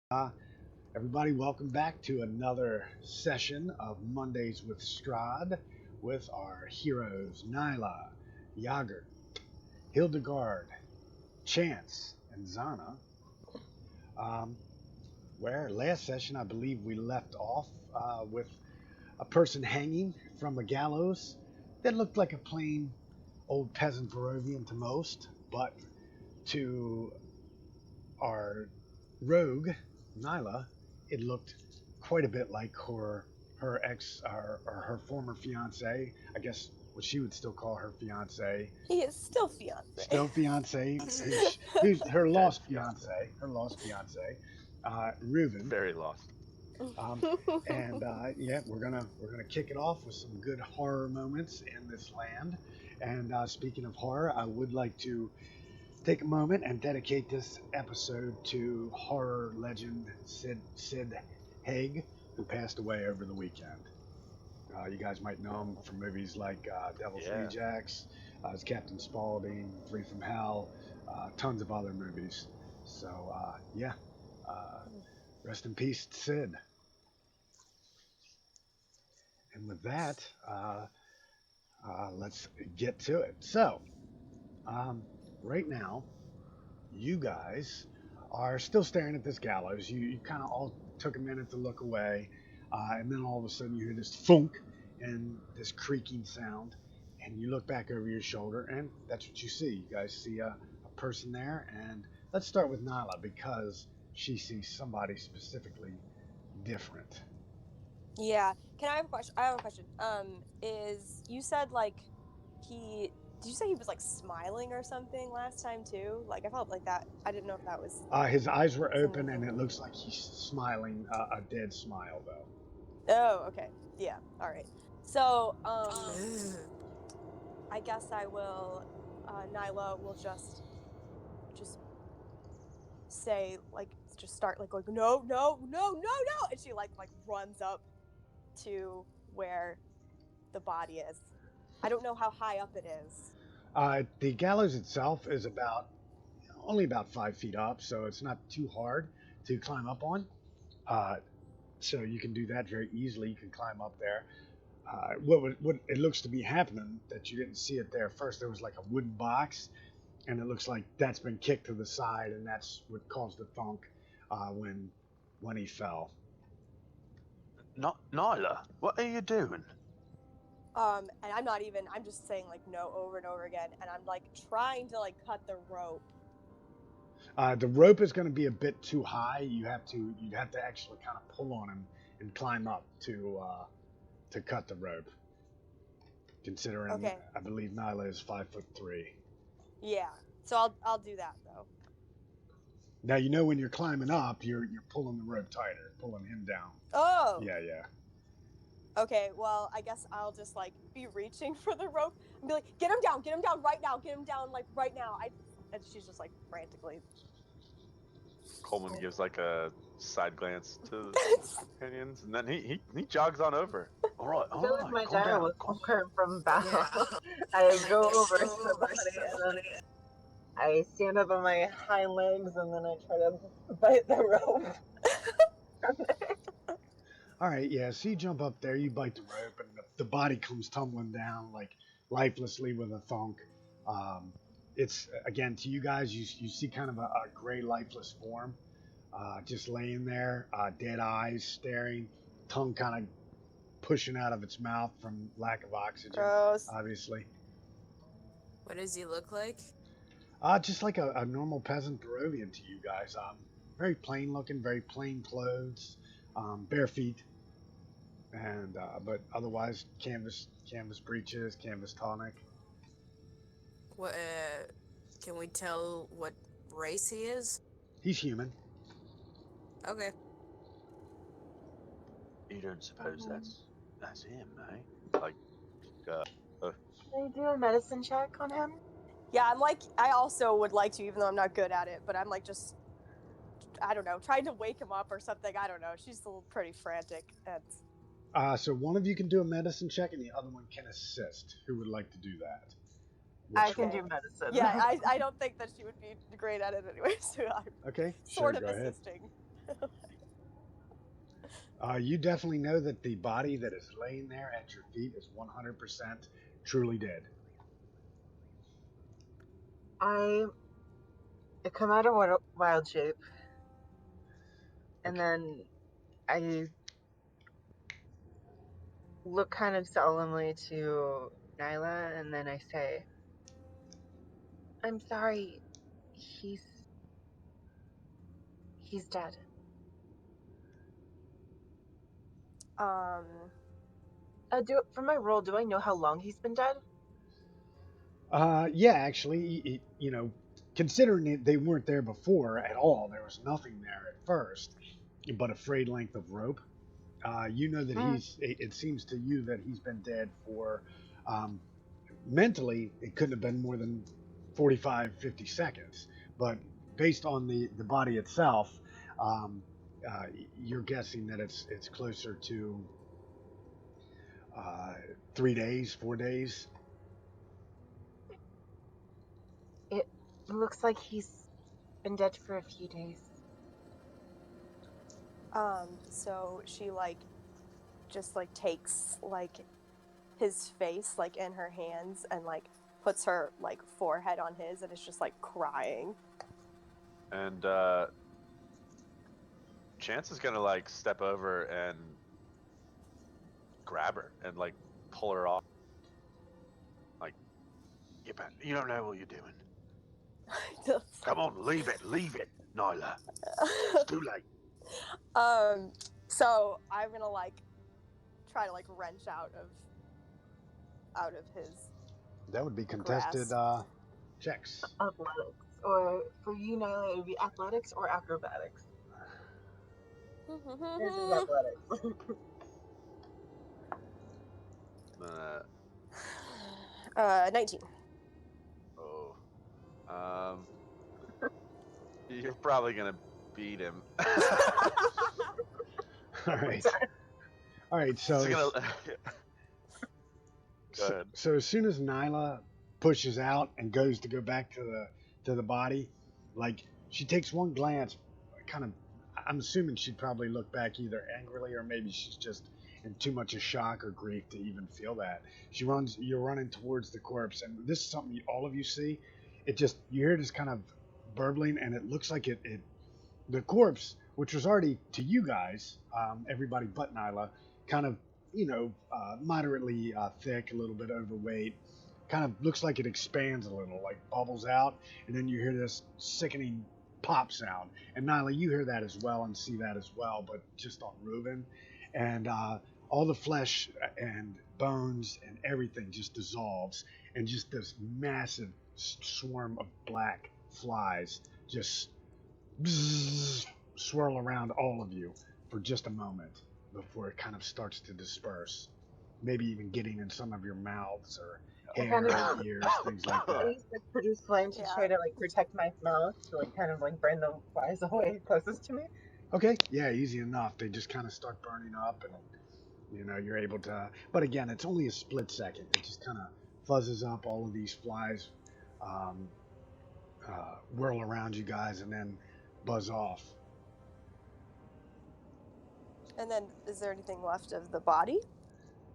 Uh, Everybody, welcome back to another session of Mondays with Strahd with our heroes Nyla, Yager, Hildegard, Chance, and Zana. Um, where last session I believe we left off with a person hanging from a gallows that looked like a plain old peasant Barovian to most, but to our rogue, Nyla, it looked quite a bit like her ex or her former fiance. I guess what she would still call her fiance, He is still fiance. still fiance, who's her Dead lost fiance. fiance, Reuben. Very lost. Um, and yeah, we're gonna kick it off with some good horror moments in this land. And speaking of horror, I would like to take a moment and dedicate this episode to horror legend Sid Haig, who passed away over the weekend. You guys might know him from movies like Devil's Yeah. Rejects, as Captain Spaulding, Three from Hell, tons of other movies. So yeah, uh, rest in peace, Sid. And with that, let's get to it. So, um, right now, you guys are still staring at this gallows. You kind of all took a minute to look away, and then all of a sudden you hear this thunk and this creaking sound, and you look back over your shoulder, and that's what you see. You guys see a person there, and let's start with Nala because she sees somebody specifically different. Yeah. Can I have a question? I have a question. Is you said like he did you say he was like smiling or something last time too? Like I felt like that. I didn't know if that was His eyes were in the open, and it thing. looks like he's smiling a dead smile, though. Oh, okay. Yeah. All right. So, I guess I will. Nyla will just say like just start like going no no no no no, and she like runs up to where the body is. I don't know how high up it is. The gallows itself is about only about 5 feet up, so it's not too hard to climb up on. Uh, so you can do that very easily. You can climb up there. What it looks to be happening that you didn't see it there first? There was like a wooden box, and it looks like that's been kicked to the side, and that's what caused the thunk when he fell. Not Nyla. What are you doing? And I'm not even. I'm just saying like no over and over again, and I'm like trying to like cut the rope. The rope is going to be a bit too high. You'd have to actually kind of pull on him and climb up to cut the rope. Considering Okay. I believe Nyla is 5'3". Yeah. So I'll do that though. Now you know when you're climbing up, you're pulling the rope tighter, pulling him down. Oh. Yeah, yeah. Okay. Well, I guess I'll just like be reaching for the rope and be like, get him down right now, get him down like right now. And she's just like frantically. Coleman gives like a side glance to the companions, and then he jogs on over. All right, I feel like my calm dad down. was Calm. hurt from battle. I go over to the body and then I stand up on my hind legs and then I try to bite the rope. All right, yeah. So you jump up there, you bite the rope, and the body comes tumbling down like lifelessly with a thunk. Um, it's again to you guys, you see kind of a gray, lifeless form, just laying there, dead eyes, staring, tongue kind of pushing out of its mouth from lack of oxygen, Gross. obviously. What does he look like? Just like a normal peasant Barovian to you guys. Very plain looking, very plain clothes, bare feet, and but otherwise canvas breeches, canvas tunic. What? Can we tell what race he is? He's human. Okay. You don't suppose that's him, eh? Like, Can I do a medicine check on him? Yeah, I'm like I also would like to, even though I'm not good at it. But I'm like just I don't know, trying to wake him up or something. I don't know. She's a little pretty frantic. And So one of you can do a medicine check, and the other one can assist. Who would like to do that? I Which can one? do medicine. yeah, I don't think that she would be great at it anyway. So I'm Okay, sort sure, of go ahead. assisting. You definitely know that the body that is laying there at your feet is 100% truly dead. I come out of wild shape, and Okay. then I look kind of solemnly to Nyla, and then I say, "I'm sorry. He's dead." For my role, do I know how long he's been dead? Yeah, actually, considering they weren't there before at all, there was nothing there at first but a frayed length of rope. You know that Mm. it seems to you that he's been dead for, um, mentally, it couldn't have been more than 45, 50 seconds. But based on the body itself, um, you're guessing that it's closer to uh, 3 days, 4 days. It looks like he's been dead for a few days. So she like just like takes like his face like in her hands and like puts her like forehead on his and is just like crying. And Chance is gonna like step over and grab her and like pull her off. Like, you don't know what you're doing. Come on, leave it, Nyla. It's too late. So I'm gonna like try to like wrench out of his That would be contested grasp. checks. Athletics. Or for you, Nyla, it would be athletics or acrobatics. This is athletics. 19. Oh. You're probably gonna beat him. All right. All right. So, Go ahead. so as soon as Nyla pushes out and goes to go back to the body, like she takes one glance, kind of. I'm assuming she'd probably look back either angrily or maybe she's just in too much of shock or grief to even feel that. She runs. You're running towards the corpse, and this is something all of you see. It just you hear this kind of burbling, and it looks like it the corpse, which was already to you guys, everybody but Nyla, kind of, moderately thick, a little bit overweight, kind of looks like it expands a little, like bubbles out, and then you hear this sickening pop sound. And Nyla, you hear that as well and see that as well, but just on Reuben. And all the flesh and bones and everything just dissolves, and just this massive swarm of black flies just swirl around all of you for just a moment before it kind of starts to disperse. Maybe even getting in some of your mouths or hair, ears, things like I that. use like produce flame to try to like protect my mouth to like kind of like burn the flies away closest to me. Okay, yeah, easy enough. They just kind of start burning up, and you're able to. But again, it's only a split second. It just kind of fuzzes up all of these flies, um, whirl around you guys, and then buzz off. And then, is there anything left of the body?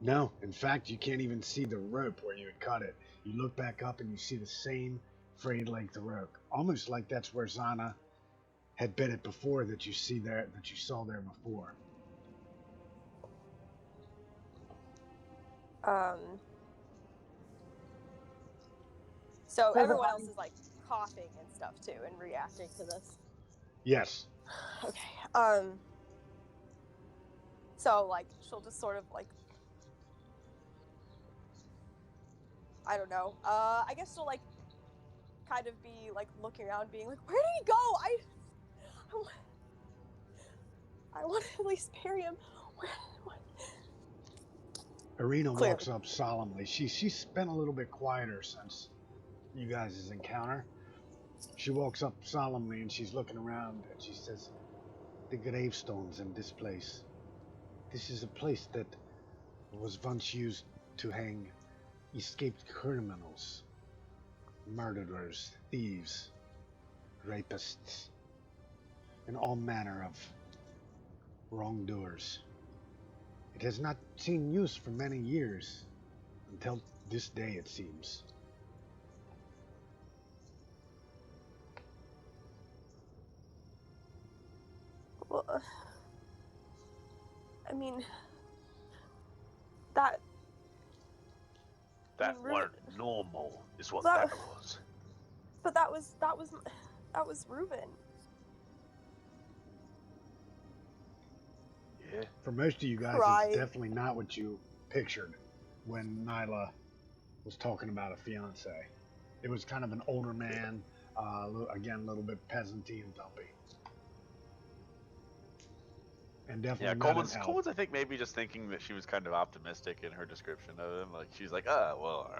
No, in fact, you can't even see the rope where you had cut it. You look back up and you see the same frayed length of rope, almost like that's where Zana had bit it before that you saw there before. So everyone else is like coughing and stuff too and reacting to this. Yes. Okay. So like she'll just sort of like, I don't know. I guess she'll like kind of be like looking around, being like, "Where did he go? I want to at least bury him." Irina walks up solemnly. She's been a little bit quieter since you guys' encounter. She walks up solemnly and she's looking around and she says, "The gravestones in this place. This is a place that was once used to hang escaped criminals, murderers, thieves, rapists, and all manner of wrongdoers. It has not seen use for many years, until this day it seems. Well, I mean, that That Ruben- weren't normal, is what That- that was. but that was Ruben. Yeah. For most of you guys, Right. it's definitely not what you pictured when Nyla was talking about a fiance. It was kind of an older man, again, a little bit peasanty and dumpy. And Yeah, definitely not Coleman's, an elf. Coleman's, I think, maybe just thinking that she was kind of optimistic in her description of him. Like, she's like, well,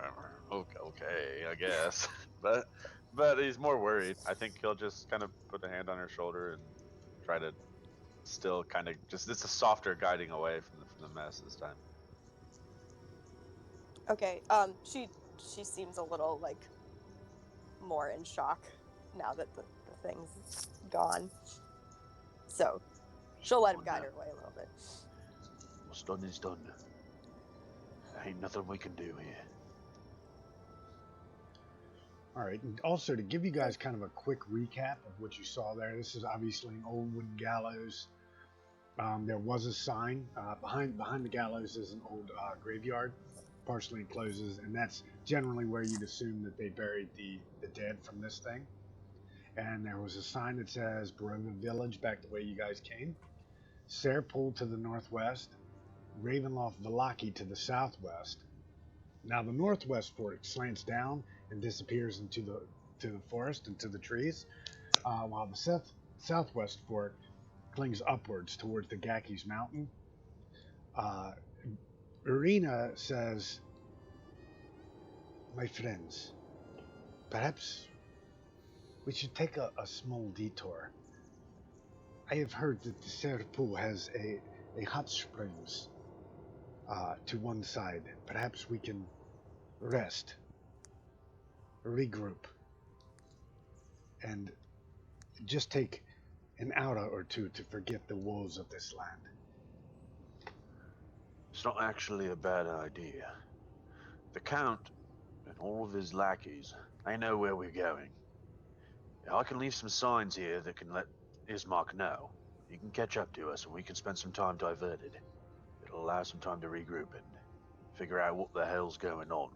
okay, I guess. but he's more worried. I think he'll just kind of put a hand on her shoulder and try to still kind of just, it's a softer guiding away from the mess this time. Okay. She seems a little like more in shock now that the thing's gone. So she'll let him guide her away a little bit. What's done is done. There ain't nothing we can do here. All right. And also, to give you guys kind of a quick recap of what you saw there, this is obviously an old wooden gallows. There was a sign behind the gallows is an old graveyard, partially encloses, and that's generally where you'd assume that they buried the dead from this thing. And there was a sign that says Barova Village, back the way you guys came. Serpool to the northwest, Ravenloft Vallaki to the southwest. Now the northwest fork slants down and disappears into the forest, into the trees, while the southwest fork clings upwards towards the Gakis Mountain. Irina says, "My friends, perhaps we should take a small detour. I have heard that the Serpool has a hot springs to one side. Perhaps we can rest, regroup, and just take an hour or two to forget the woes of this land." It's not actually a bad idea. The Count and all of his lackeys, they know where we're going. I can leave some signs here that can let Ismark know. He can catch up to us and we can spend some time diverted. It'll allow some time to regroup and figure out what the hell's going on.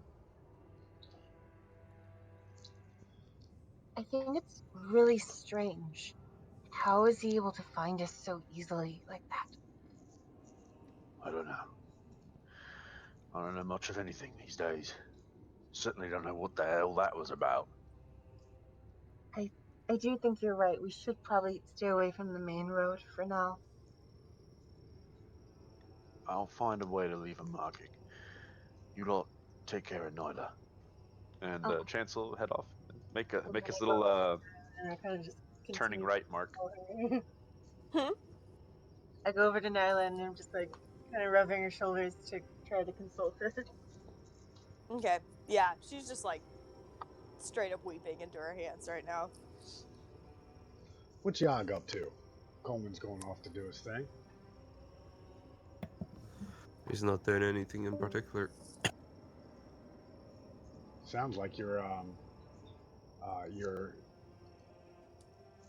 I think it's really strange. How is he able to find us so easily like that? I don't know. I don't know much of anything these days. Certainly don't know what the hell that was about. I do think you're right. We should probably stay away from the main road for now. I'll find a way to leave a marking. You lot take care of Nyla. And Chance will head off and make his little And I kind of just turning continue right mark. I go over to Nyla and I'm just like kind of rubbing her shoulders to try to console her. Okay. Yeah, she's just like straight up weeping into her hands right now. What's Yog up to? Coleman's going off to do his thing. He's not doing anything in particular. Sounds like you're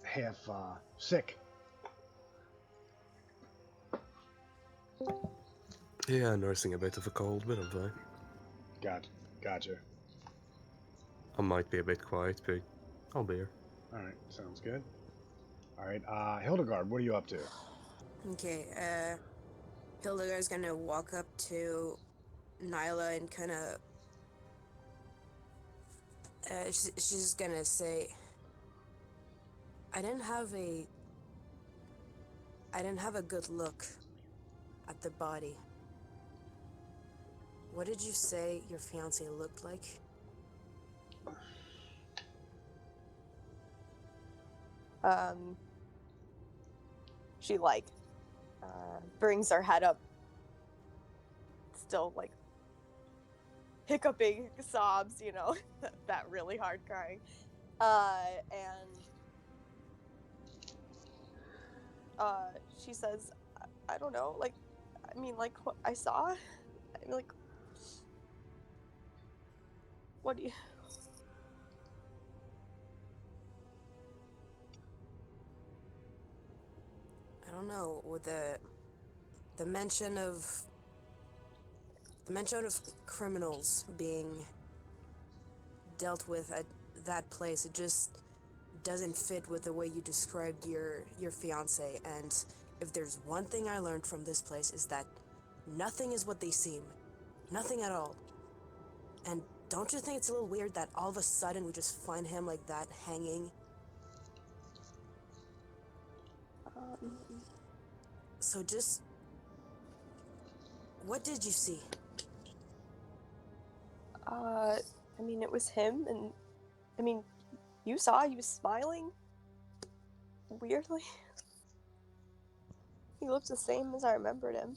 half sick. Yeah, nursing a bit of a cold, but I'm fine. Gotcha. I might be a bit quiet, but I'll be here. All right, sounds good. All right, Hildegard, what are you up to? Okay, Hildegard's gonna walk up to Nyla and kind of she's gonna say, I didn't have a good look at the body. What did you say your fiance looked like? She like brings her head up, still like hiccuping sobs, you know, that really hard crying, and she says, I don't know, like, I mean, like, what I saw? I mean, like, what do you... I don't know, with the mention of criminals being dealt with at that place, it just doesn't fit with the way you described your fiance. And if there's one thing I learned from this place, is that nothing is what they seem. Nothing at all. And don't you think it's a little weird that all of a sudden we just find him like that, hanging? So just... what did you see? I mean, it was him, and, I mean, you saw he was smiling. Weirdly. He looked the same as I remembered him.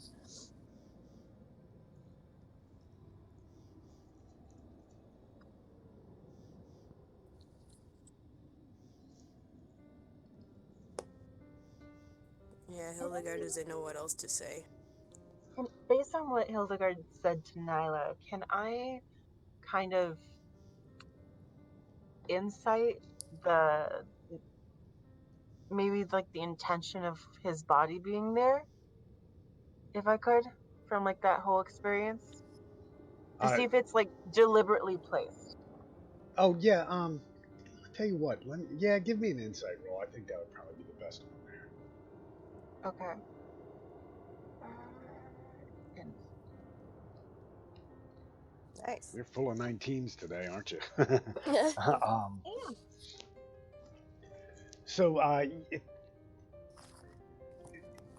Yeah, Hildegard doesn't know what else to say. And based on what Hildegard said to Nyla, can I kind of insight maybe like the intention of his body being there, if I could, from like that whole experience, to see if it's like deliberately placed? Oh yeah. Tell you what. Give me an insight roll. I think that would probably be the best one there. Okay. And Nice. You're full of 19s today, aren't you? yeah. So,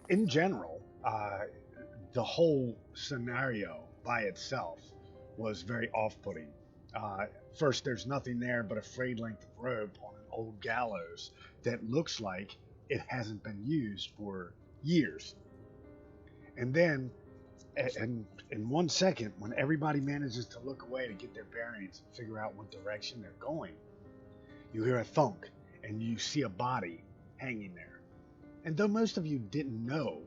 in general, the whole scenario by itself was very off-putting. First, there's nothing there but a frayed length of rope on an old gallows that looks like it hasn't been used for years. And then, in 1 second, when everybody manages to look away to get their bearings and figure out what direction they're going, you hear a thunk and you see a body hanging there. And though most of you didn't know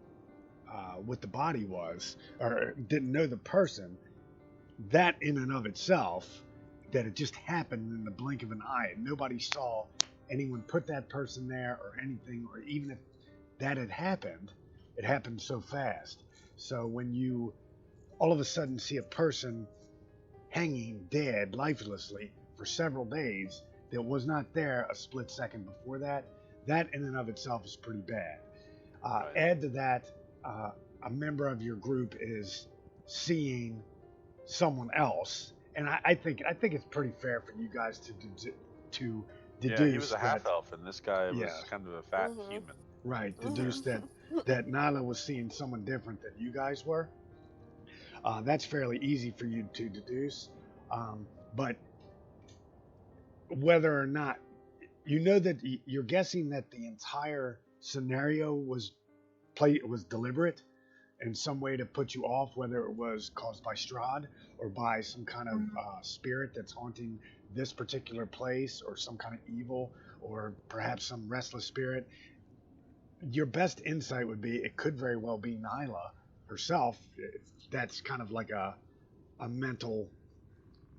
what the body was, or didn't know the person, that in and of itself, that it just happened in the blink of an eye, and nobody saw anyone put that person there or anything, or even if that had happened, it happened so fast. So when you all of a sudden see a person hanging dead lifelessly for several days that was not there a split second before that, that in and of itself is pretty bad. Right. Add to that, a member of your group is seeing someone else, and I think it's pretty fair for you guys to deduce. Yeah, he was a that, half elf, and this guy was Yeah. kind of a fat Mhm. human. Right, deduce that Nyla was seeing someone different than you guys were. That's fairly easy for you to deduce, but whether or not you know that you're guessing that the entire scenario was deliberate in some way to put you off, whether it was caused by Strahd or by some kind of spirit that's haunting this particular place, or some kind of evil, or perhaps some restless spirit. Your best insight would be it could very well be Nyla herself. That's kind of like a mental,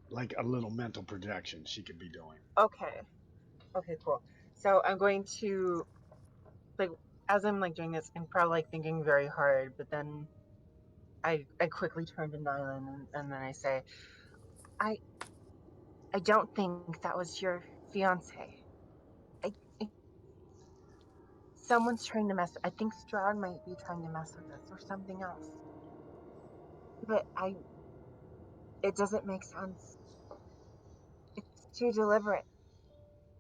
like a little mental projection she could be doing. Okay. Okay, cool. So I'm going to, like, as I'm like doing this, I'm probably like thinking very hard, but then I quickly turn to Nylan and then I say, I don't think that was your fiance. I someone's trying to mess. I think Strahd might be trying to mess with us or something else. But it doesn't make sense. It's too deliberate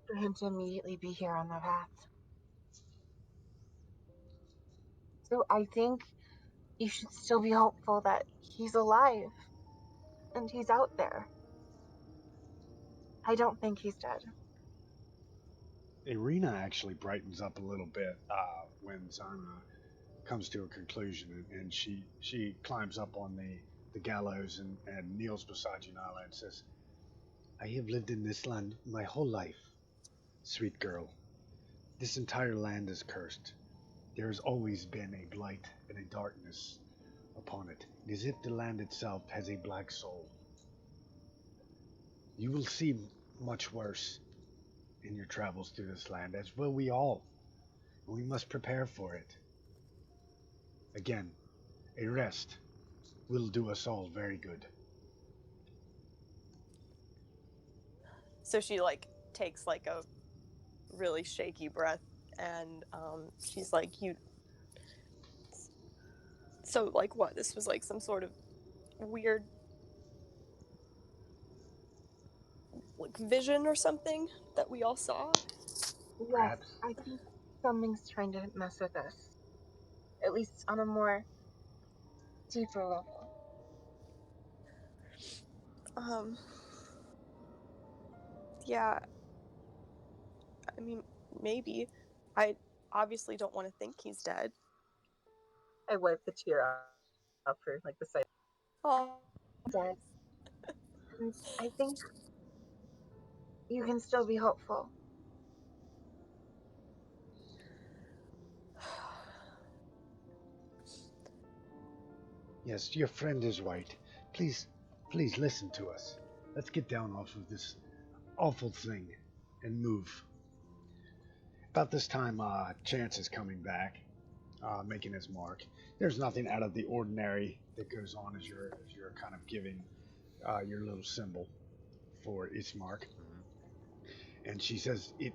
for him to immediately be here on the path. So I think you should still be hopeful that he's alive and he's out there. I don't think he's dead. Irina actually brightens up a little bit when Zana comes to a conclusion, and she climbs up on the gallows and kneels beside Janala and says, "I have lived in this land my whole life, sweet girl. This entire land is cursed. There has always been a blight and a darkness upon it. It is as if the land itself has a black soul. You will see much worse in your travels through this land, as will we all. We must prepare for it. Again, a rest will do us all very good. So she like takes like a really shaky breath, and she's like, "You." So like what? This was like some sort of weird like vision or something that we all saw. Yes, Perhaps. I think something's trying to mess with us. At least on a more deeper level. Yeah. I mean, maybe. I obviously don't want to think he's dead. I wipe the tear off her, like the side. Oh. Dead. And I think you can still be hopeful. Yes, your friend is right. Please, please listen to us. Let's get down off of this awful thing and move. About this time, Chance is coming back, making his mark. There's nothing out of the ordinary that goes on as you're kind of giving your little symbol for its mark. And she says it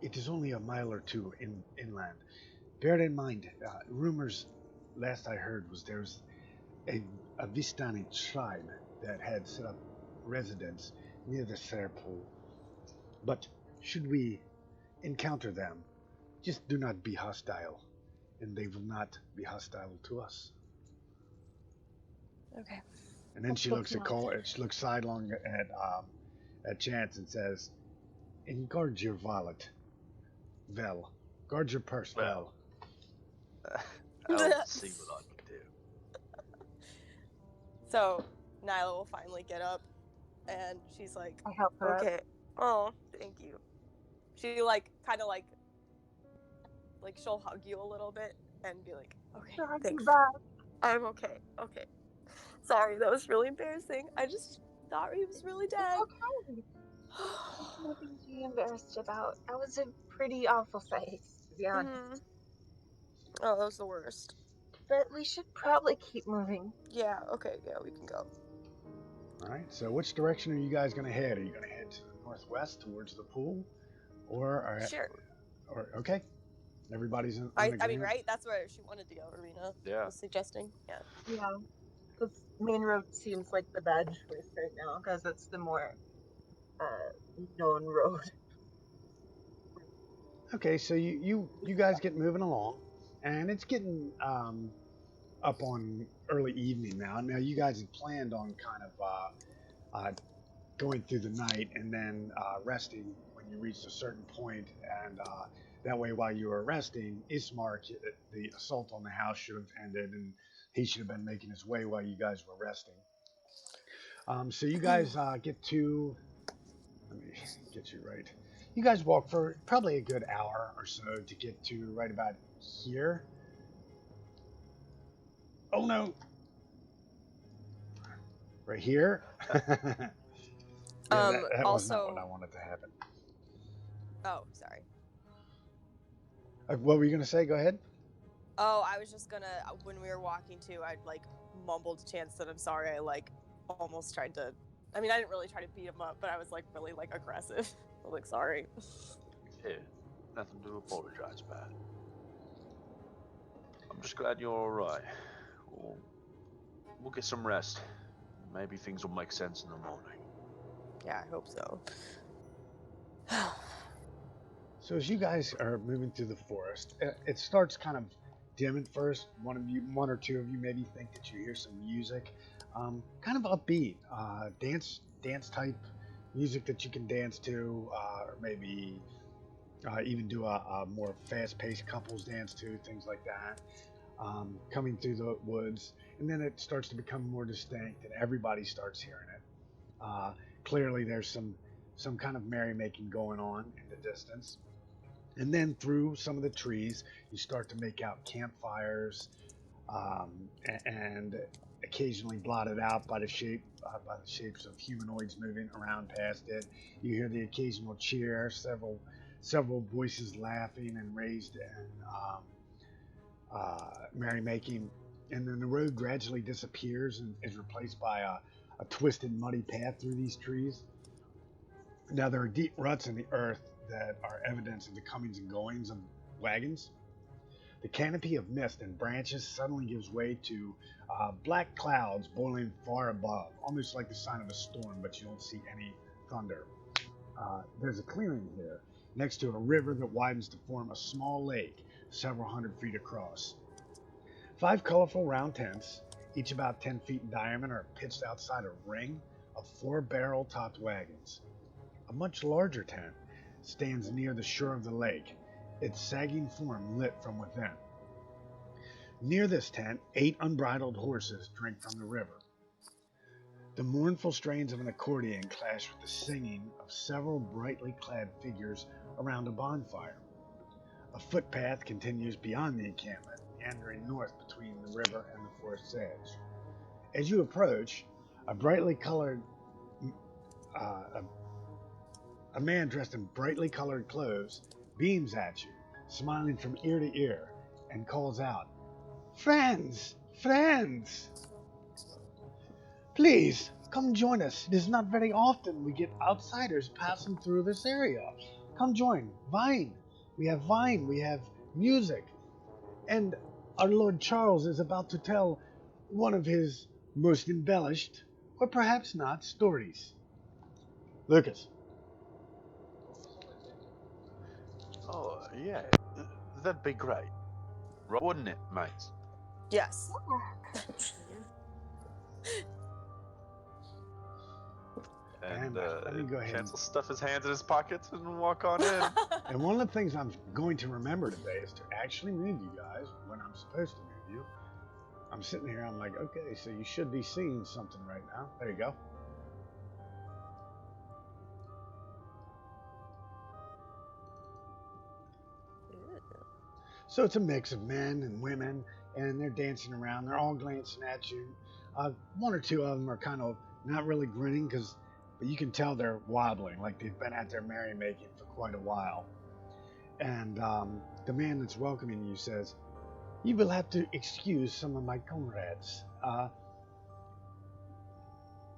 is only a mile or two inland. Bear in mind, rumors last I heard was there was a Vistani tribe that had set up residence near the Fair Pool. But should we encounter them, just do not be hostile, and they will not be hostile to us. Okay. And then she looks she looks sidelong at Chance and says, "And guard your wallet, Vel. Guard your purse, Vel." I'll see what I can do. So Nyla will finally get up, and she's like, I help her up. "Okay, oh, thank you." She like kind of like she'll hug you a little bit and be like, "Okay, Sure, I'll thanks. be back. I'm okay. Okay. Sorry, that was really embarrassing. I just thought he was really dead." It's okay. There's nothing to be embarrassed about. That was a pretty awful sight, to be honest. Oh, that was the worst. But we should probably keep moving. Yeah. Okay. Yeah, we can go. All right. So, which direction are you guys going to head? Are you going to head to the northwest towards the pool, or Sure. Or okay, everybody's in I agreement? mean, right? That's where she wanted to go. Arena. Yeah. Was suggesting. Yeah. Yeah. Because main road seems like the bad choice right now, because it's the more known road. Okay, so you guys get moving along, and it's getting up on early evening now. Now you guys had planned on kind of going through the night and then resting when you reached a certain point, and that way while you were resting, Ismark, the assault on the house should have ended, and he should have been making his way while you guys were resting. So you guys get to. Let me get you right. You guys walk for probably a good hour or so to get to right about here. Oh no! Right here. That was not Also. what I wanted to happen. Oh, sorry. What were you gonna say? Go ahead. Oh, I was just gonna. When we were walking too, I'd like mumbled to Chance that I'm sorry. I like almost tried to. I mean, I didn't really try to beat him up, but I was like really like aggressive. I'm like, sorry. Here, nothing to apologize about. I'm just glad you're alright. We'll get some rest. Maybe things will make sense in the morning. Yeah, I hope so. So as you guys are moving through the forest, it starts kind of dim at first. One or two of you maybe think that you hear some music, kind of upbeat, dance type music that you can dance to, or maybe even do a more fast-paced couples dance to, things like that. Coming through the woods, and then it starts to become more distinct, and everybody starts hearing it. Clearly, there's some kind of merrymaking going on in the distance. And then through some of the trees, you start to make out campfires, and occasionally blotted out by the shapes of humanoids moving around past it. You hear the occasional cheer, several voices laughing and raised and merrymaking, and then the road gradually disappears and is replaced by a twisted, muddy path through these trees. Now there are deep ruts in the earth that are evidence of the comings and goings of wagons. The canopy of mist and branches suddenly gives way to black clouds boiling far above, almost like the sign of a storm, but you don't see any thunder. There's a clearing here, next to a river that widens to form a small lake several hundred feet across. 5 colorful round tents, each about 10 feet in diameter, are pitched outside a ring of 4 barrel-topped wagons. A much larger tent stands near the shore of the lake, its sagging form lit from within. Near this tent, 8 unbridled horses drink from the river. The mournful strains of an accordion clash with the singing of several brightly clad figures around a bonfire. A footpath continues beyond the encampment, meandering north between the river and the forest's edge. As you approach, a man dressed in brightly colored clothes beams at you, smiling from ear to ear, and calls out, "Friends! Friends! Please, come join us. It is not very often we get outsiders passing through this area. Come join. Wine. We have music. And our Lord Charles is about to tell one of his most embellished, or perhaps not, stories." Lucas. Oh, yeah. That'd be great. Wouldn't it, mates? Yes. And let me go ahead. Chance will stuff his hands in his pockets and walk on in. And one of the things I'm going to remember today is to actually move you guys when I'm supposed to move you. I'm sitting here, I'm like, okay, so you should be seeing something right now. There you go. So it's a mix of men and women, and they're dancing around. They're all glancing at you. One or two of them are kind of not really grinning, but you can tell they're wobbling, like they've been at their merrymaking for quite a while. And the man that's welcoming you says, "You will have to excuse some of my comrades.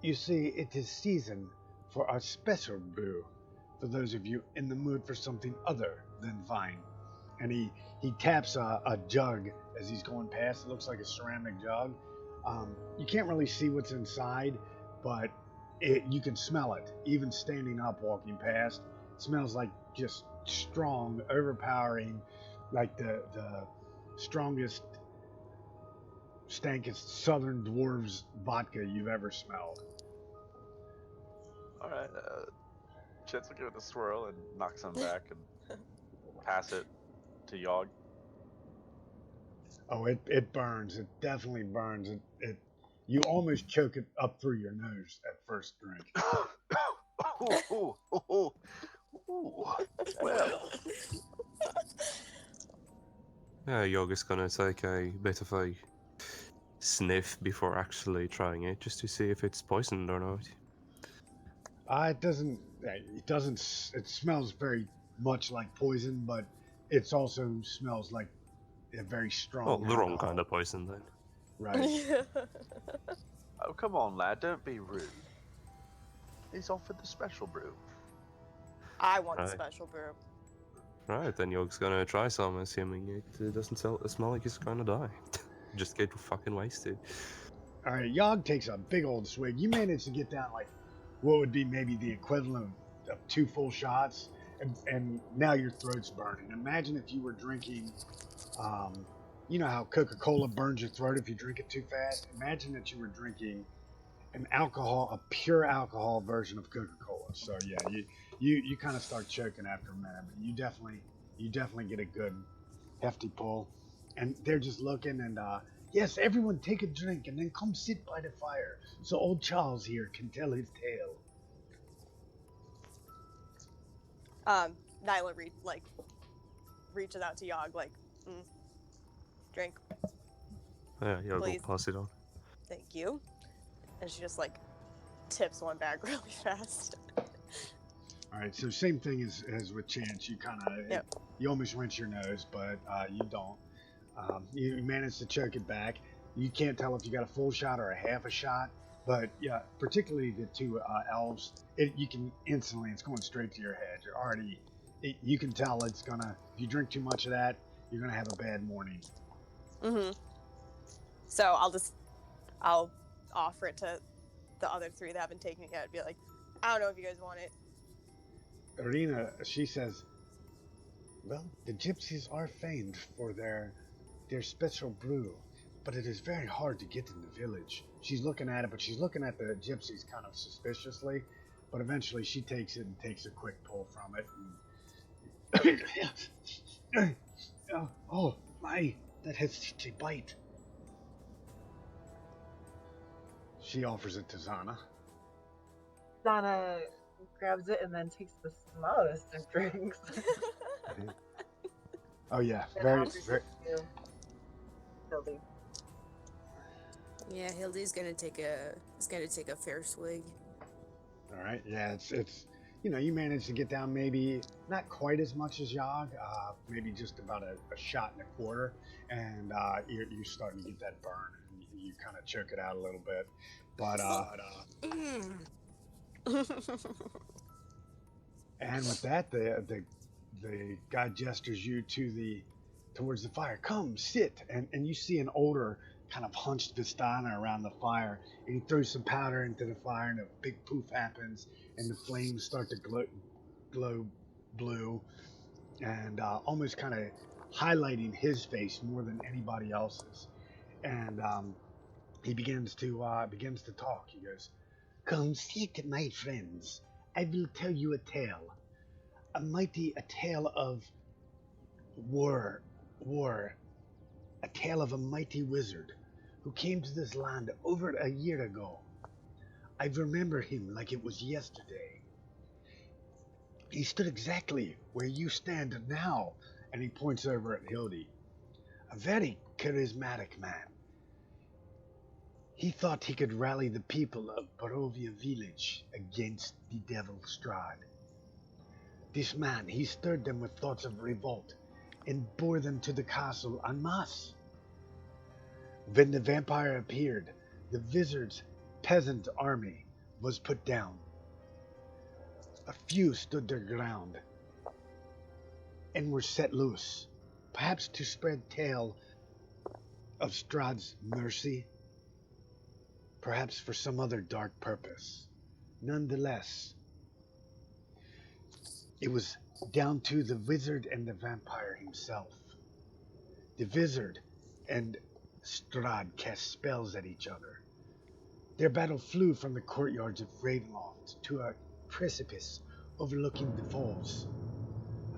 You see, it is season for our special brew, for those of you in the mood for something other than wine." And he taps a jug as he's going past. It looks like a ceramic jug. You can't really see what's inside, but you can smell it, even standing up, walking past. It smells like just strong, overpowering, like the strongest, stankest Southern Dwarves vodka you've ever smelled. All right. Chance will give it a swirl and knock some back and pass it to Yog. Oh, it burns. It definitely burns. You almost choke it up through your nose at first drink. Ooh. Well. Yeah, Yog is gonna take a bit of a sniff before actually trying it, just to see if it's poisoned or not. It doesn't. It smells very much like poison, but it also smells like a very strong. Well, the wrong alcohol. kind of poison then. Right. Oh, come on, lad. Don't be rude. He's offered the special brew. I want the Right. special brew. Right, then Yog's gonna try some, assuming it doesn't smell like he's gonna die. Just get fucking wasted. All right. Yog takes a big old swig. You manage to get down like what would be maybe the equivalent of 2 full shots, and now your throat's burning. Imagine if you were drinking. You know how Coca-Cola burns your throat if you drink it too fast? Imagine that you were drinking a pure alcohol version of Coca-Cola. So yeah, you kind of start choking after a minute, but you definitely get a good hefty pull. And they're just looking and yes, everyone take a drink and then come sit by the fire so old Charles here can tell his tale. Nyla reaches out to Yog, like, drink, Yeah, Yog will please. pass it on. Thank you. And she just, like, tips one back really fast. All right, so same thing as with Chance. You kind of, Yep. you almost rinse your nose, but you don't. You manage to choke it back. You can't tell if you got a full shot or a half a shot, but yeah, particularly the two elves, you can instantly, it's going straight to your head. You're already, you can tell it's gonna, if you drink too much of that, you're gonna have a bad morning. Mm-hmm. So I'll offer it to the other three that haven't taken it yet. Be like, I don't know if you guys want it. Irina, she says, well, the gypsies are famed for their special brew, but it is very hard to get in the village. She's looking at it, but she's looking at the gypsies kind of suspiciously, but eventually she takes it and takes a quick pull from it. And oh my, that has such a bite. She offers it to Zana. Zana grabs it and then takes the smallest of drinks. Oh yeah, And very, offers very. it to Hildy. Yeah, Hildy's gonna take a fair swig. All right, yeah, it's you manage to get down maybe not quite as much as Yog, maybe just about a shot and a quarter, and you're starting to get that burn, and you kind of choke it out a little bit, but and with that, the guy gestures you towards the fire. Come, sit, and you see an older kind of hunched Vistana around the fire, and he throws some powder into the fire, and a big poof happens, and the flames start to glow blue, and almost kind of highlighting his face more than anybody else's. And he begins to talk. He goes, "Come sit, my friends. I will tell you a tale, a tale of war, a tale of a mighty wizard who came to this land over a year ago. I remember him like it was yesterday. He stood exactly where you stand now," and he points over at Hildy. "A very charismatic man. He thought he could rally the people of Barovia village against the devil Strahd. This man, he stirred them with thoughts of revolt and bore them to the castle en masse. When the vampire appeared, the wizard's peasant army was put down. A few stood their ground and were set loose, perhaps to spread tale of Strahd's mercy, perhaps for some other dark purpose. Nonetheless, it was down to the wizard and the vampire himself. The wizard and Strahd cast spells at each other. Their battle flew from the courtyards of Ravenloft to a precipice overlooking the falls.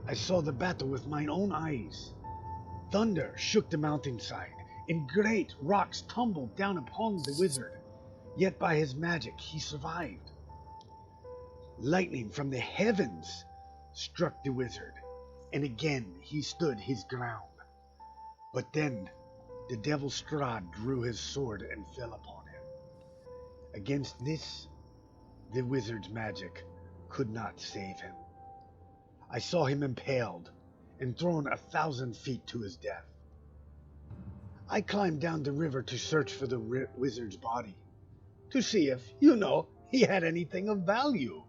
I saw the battle with mine own eyes. Thunder shook the mountainside, and great rocks tumbled down upon the wizard. Yet by his magic he survived. Lightning from the heavens struck the wizard, and again he stood his ground. But then the devil Strahd drew his sword and fell upon him. Against this, the wizard's magic could not save him. I saw him impaled and thrown 1,000 feet to his death. I climbed down the river to search for the wizard's body, to see if, he had anything of value.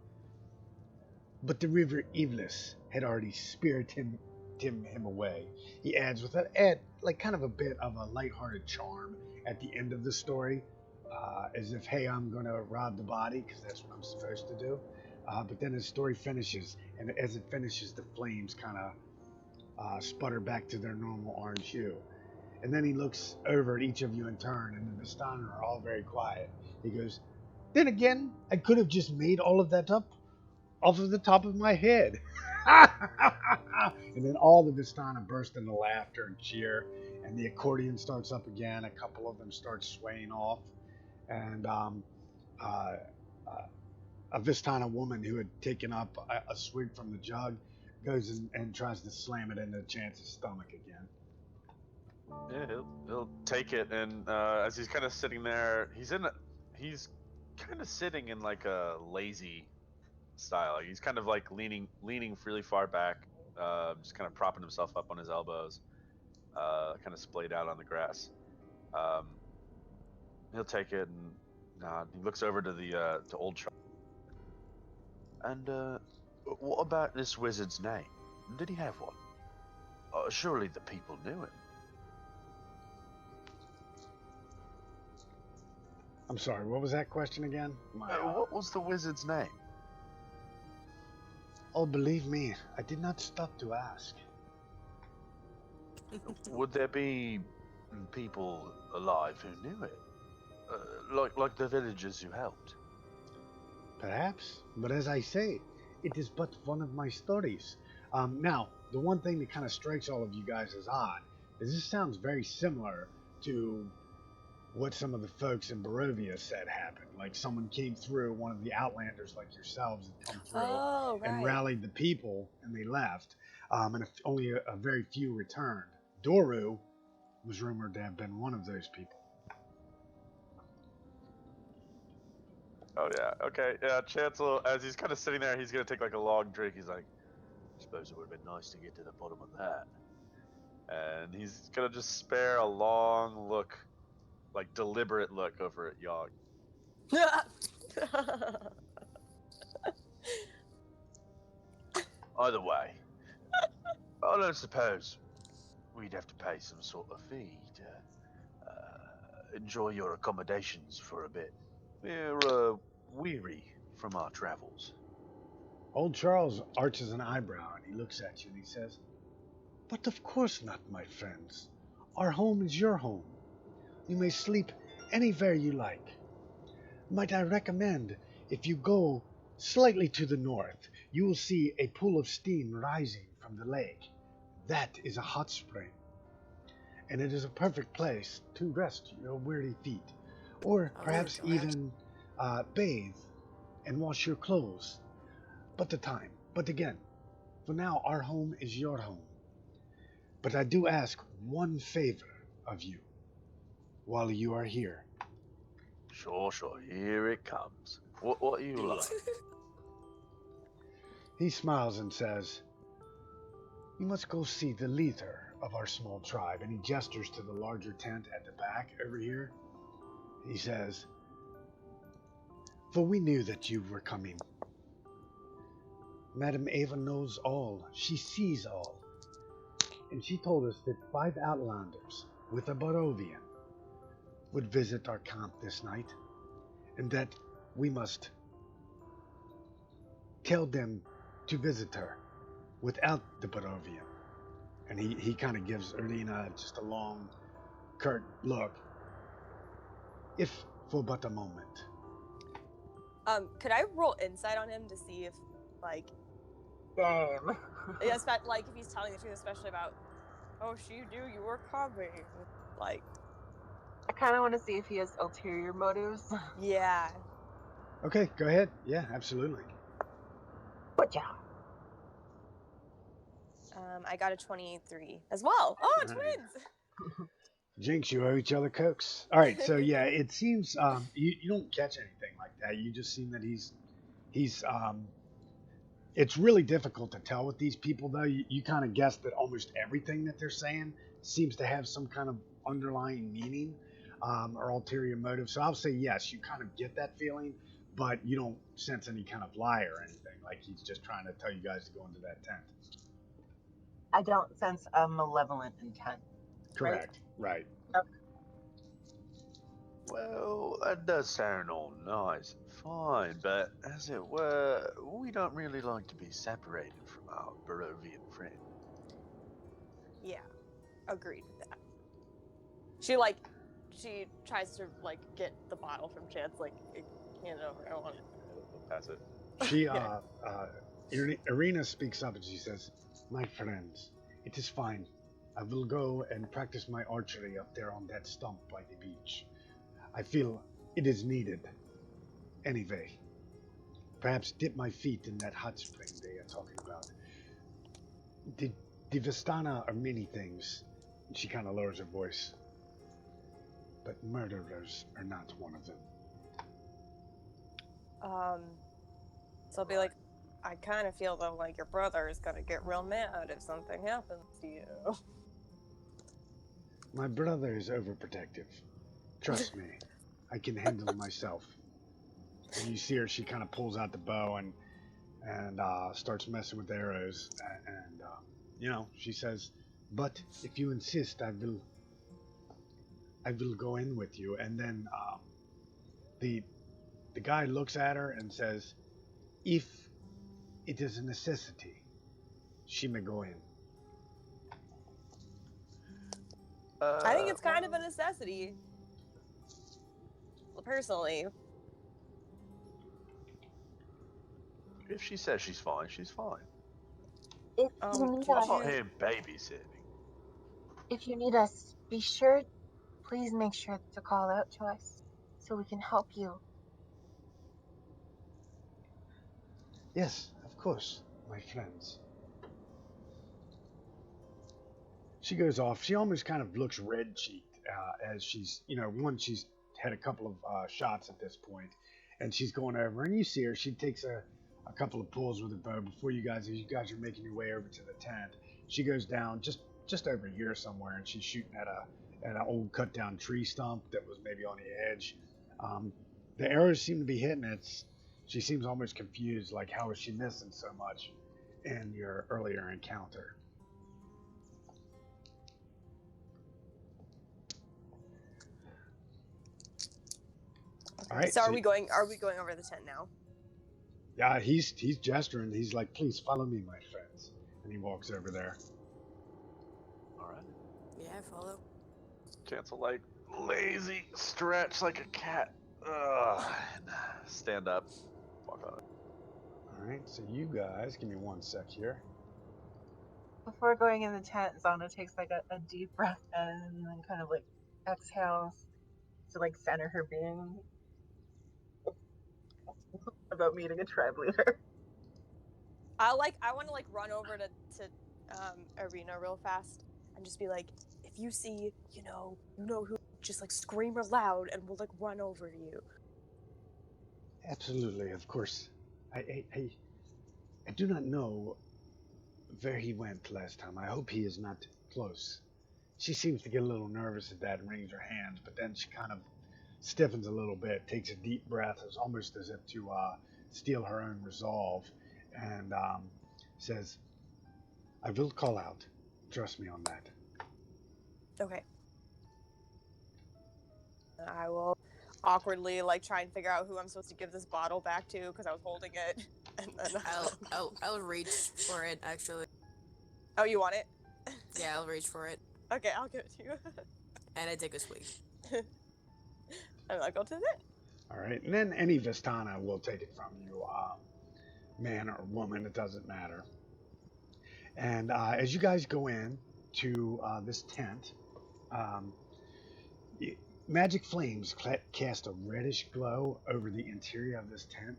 But the river Evelys had already spirited him away. He adds with kind of a bit of a lighthearted charm at the end of the story, as if, hey, I'm going to rob the body because that's what I'm supposed to do. But then his story finishes, and as it finishes, the flames kind of sputter back to their normal orange hue. And then he looks over at each of you in turn, and the Vistana are all very quiet. He goes, "Then again, I could have just made all of that up off of the top of my head." And then all the Vistana burst into laughter and cheer, and the accordion starts up again. A couple of them start swaying off, and a Vistana woman who had taken up a swig from the jug goes and tries to slam it into Chance's stomach again. Yeah, he'll take it, and as he's kind of sitting there, he's kind of sitting in like a lazy style. Like he's kind of like leaning really far back, just kind of propping himself up on his elbows, kind of splayed out on the grass. He'll take it, and he looks over to the to old Charles. And what about this wizard's name? Did he have one? Surely the people knew him. I'm sorry, what was that question again? What was the wizard's name? Oh, believe me, I did not stop to ask. Would there be people alive who knew it? Like the villagers who helped? Perhaps, but as I say, it is but one of my stories. Now, the one thing that kind of strikes all of you guys as odd is this sounds very similar to what some of the folks in Barovia said happened. Like someone came through, one of the Outlanders like yourselves had come through Oh, right. and rallied the people, and they left. And only a very few returned. Doru was rumored to have been one of those people. Oh yeah, okay. Yeah, Chancellor, as he's kind of sitting there, he's gonna take like a long drink. He's like, I suppose it would have been nice to get to the bottom of that. And he's gonna just spare a long look, like deliberate look over at Yog. Either way, I don't suppose we'd have to pay some sort of fee to enjoy your accommodations for a bit. We're weary from our travels. Old Charles arches an eyebrow and he looks at you and he says, But of course not, my friends. Our home is your home. You may sleep anywhere you like. Might I recommend, if you go slightly to the north, you will see a pool of steam rising from the lake. That is a hot spring. And it is a perfect place to rest your weary feet. Or perhaps even bathe and wash your clothes. But again, for now, our home is your home. But I do ask one favor of you while you are here. Sure, here it comes. What do you like? He smiles and says, You must go see the leader of our small tribe. And he gestures to the larger tent at the back over here. He says, For we knew that you were coming. Madame Ava knows all. She sees all. And she told us that 5 Outlanders with a Barovian would visit our camp this night, and that we must tell them to visit her without the Barovian. And he kind of gives Erlina just a long, curt look. If for but a moment. Could I roll insight on him to see if, like, Damn. yes, like if he's telling the truth, especially about, oh, she knew you were coming, like. I kind of want to see if he has ulterior motives. Yeah. Okay, go ahead. Yeah, absolutely. Good job. I got a 23 as well. Oh, twins! Jinx, you owe each other cokes. All right, so yeah, it seems you don't catch anything like that. You just seem that he's it's really difficult to tell with these people, though. You kind of guess that almost everything that they're saying seems to have some kind of underlying meaning or ulterior motive. So I'll say yes, you kind of get that feeling, but you don't sense any kind of lie or anything. Like he's just trying to tell you guys to go into that tent. I don't sense a malevolent intent. Correct. Right. Okay. Well, that does sound all nice and fine, but as it were, we don't really like to be separated from our Barovian friend. Yeah, agreed with that. She tries to, like, get the bottle from Chance, like, hand it over. I want it. Pass it. She, Irina speaks up and she says, My friends, it is fine. I will go and practice my archery up there on that stump by the beach. I feel it is needed. Anyway, perhaps dip my feet in that hot spring they are talking about. The Vistana are many things. She kind of lowers her voice. But murderers are not one of them. So I'll be like, I kind of feel though like your brother is gonna get real mad if something happens to you. My brother is overprotective. Trust me, I can handle myself. And you see her, she kind of pulls out the bow and starts messing with the arrows. And she says, but if you insist, I will go in with you. And then the guy looks at her and says, if it is a necessity, she may go in. I think it's kind of a necessity. Well, personally. If she says she's fine, she's fine. If you need I'm us, not here babysitting. if you need us, be sure, please make sure to call out to us so we can help you. Yes, of course, my friends. She goes off. She almost kind of looks red-cheeked as she's, she's had a couple of shots at this point, and she's going over, and you see her. She takes a couple of pulls with her bow before you guys, as you guys are making your way over to the tent. She goes down just over here somewhere, and she's shooting at an old cut-down tree stump that was maybe on the edge. The arrows seem to be hitting it. She seems almost confused, like how is she missing so much in your earlier encounter? All right. So are we going over the tent now? Yeah, he's gesturing. He's like, "Please follow me, my friends," and he walks over there. All right. Yeah, I follow. Cancel like lazy stretch like a cat. Ugh. Stand up. Walk on it. All right. So you guys, give me 1 sec here. Before going in the tent, Zana takes like a deep breath in and then kind of like exhales to like center her being about meeting a tribe leader. I want to like run over to Arena real fast and just be like, if you see, you know who, just like scream loud and we'll like run over to you. Absolutely, of course. I do not know where he went last time. I hope he is not close. She seems to get a little nervous at that and wrings her hands, but then she kind of stiffens a little bit, takes a deep breath, almost as if to steel her own resolve, and says, I will call out. Trust me on that. Okay. I will awkwardly like try and figure out who I'm supposed to give this bottle back to because I was holding it, and then I'll reach for it actually. Oh, you want it? Yeah, I'll reach for it. Okay, I'll give it to you. And I take a swig. And I'll go to it. All right, and then any Vistana will take it from you, man or woman, it doesn't matter. And as you guys go in to this tent, magic flames cast a reddish glow over the interior of this tent,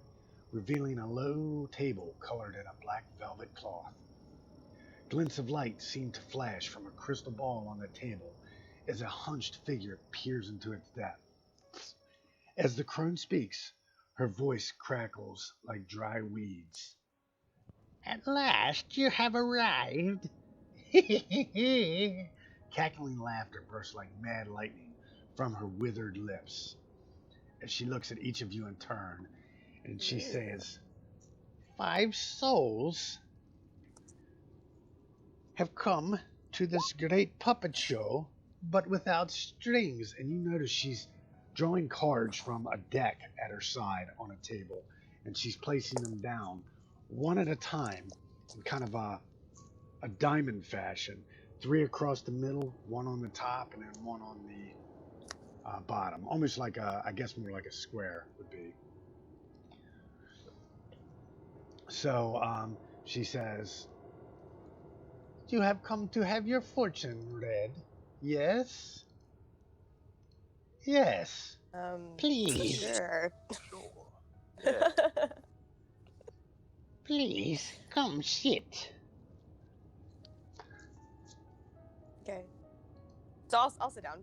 revealing a low table colored in a black velvet cloth. Glints of light seem to flash from a crystal ball on the table as a hunched figure peers into its depths. As the crone speaks, her voice crackles like dry weeds. At last you have arrived. Cackling laughter bursts like mad lightning from her withered lips as she looks at each of you in turn, and she says, 5 souls have come to this great puppet show, but without strings. And you notice she's drawing cards from a deck at her side on a table, and she's placing them down one at a time in kind of a diamond fashion. 3 across the middle, 1 on the top, and then 1 on the bottom. Almost like I guess more like a square would be. So she says, you have come to have your fortune read. Yes? Yes. Please. Sure. Sure. Yeah. Please, come sit. So I'll sit down.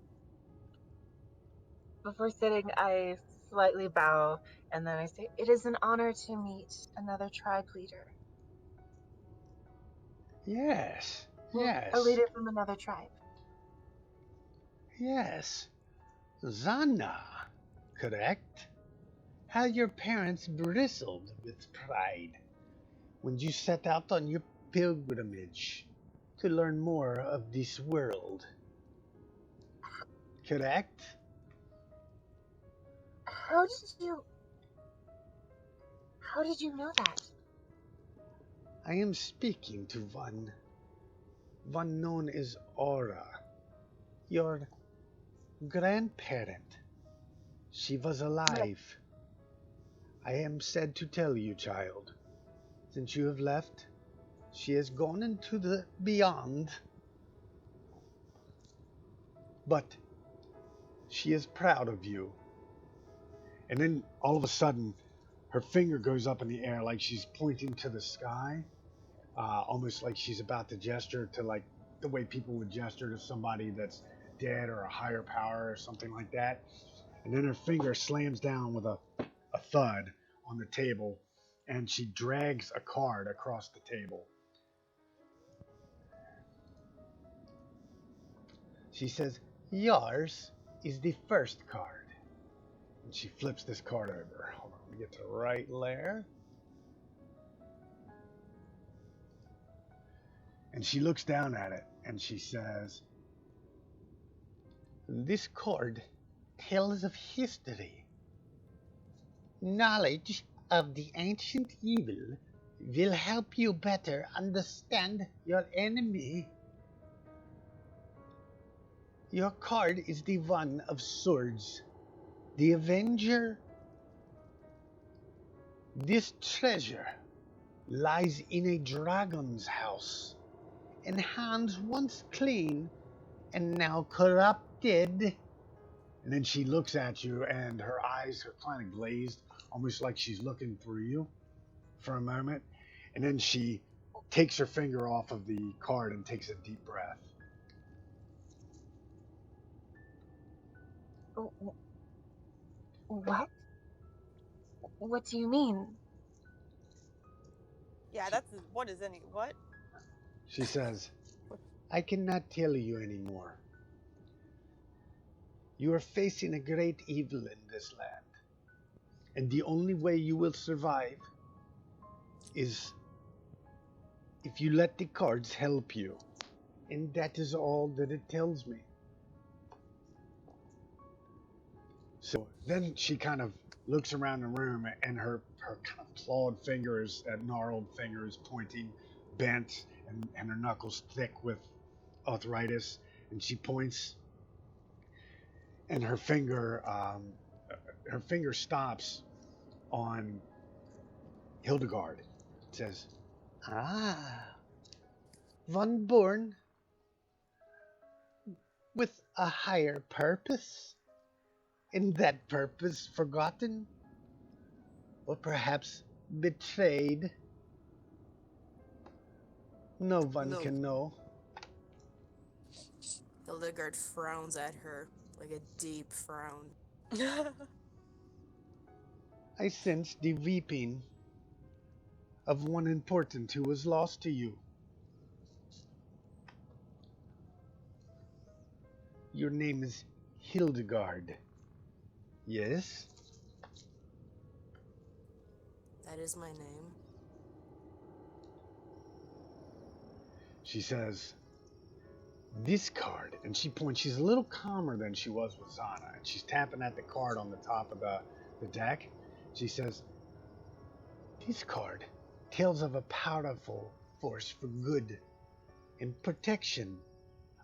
Before sitting, I slightly bow, and then I say, "It is an honor to meet another tribe leader. Yes, Well, yes, a leader from another tribe." yes. Zana, correct? How your parents bristled with pride when you set out on your pilgrimage to learn more of this world. Correct? How did you know that? I am speaking to one known as Aura, your grandparent. She was alive. I am sad to tell you, child, since you have left, she has gone into the beyond. But she is proud of you. And then all of a sudden, her finger goes up in the air like she's pointing to the sky, almost like she's about to gesture to like the way people would gesture to somebody that's dead or a higher power or something like that. And then her finger slams down with a thud on the table, and she drags a card across the table. She says, "Yours is the first card." And she flips this card over. Hold on, let me get to the right layer. And she looks down at it and she says, "This card tells of history. Knowledge of the ancient evil will help you better understand your enemy. Your card is the one of swords, the Avenger. This treasure lies in a dragon's house, and hands once clean and now corrupted." And then she looks at you, and her eyes are kind of glazed, almost like she's looking through you for a moment. And then she takes her finger off of the card and takes a deep breath. What? What do you mean? Yeah, that's what is any what? She says, "I cannot tell you anymore. You are facing a great evil in this land, and the only way you will survive is if you let the cards help you. And that is all that it tells me." So then she kind of looks around the room, and her kind of clawed fingers, gnarled fingers pointing, bent, and her knuckles thick with arthritis. And she points, and her finger stops on Hildegard. It says, "Ah, one born with a higher purpose, and that purpose forgotten, or perhaps betrayed. No one No. can know." Hildegard frowns at her, like a deep frown. "I sense the weeping of one important who was lost to you. Your name is Hildegard. Yes?" That is my name. She says, "This card," and she points, she's a little calmer than she was with Zana, and she's tapping at the card on the top of the deck. She says, "This card tells of a powerful force for good and protection,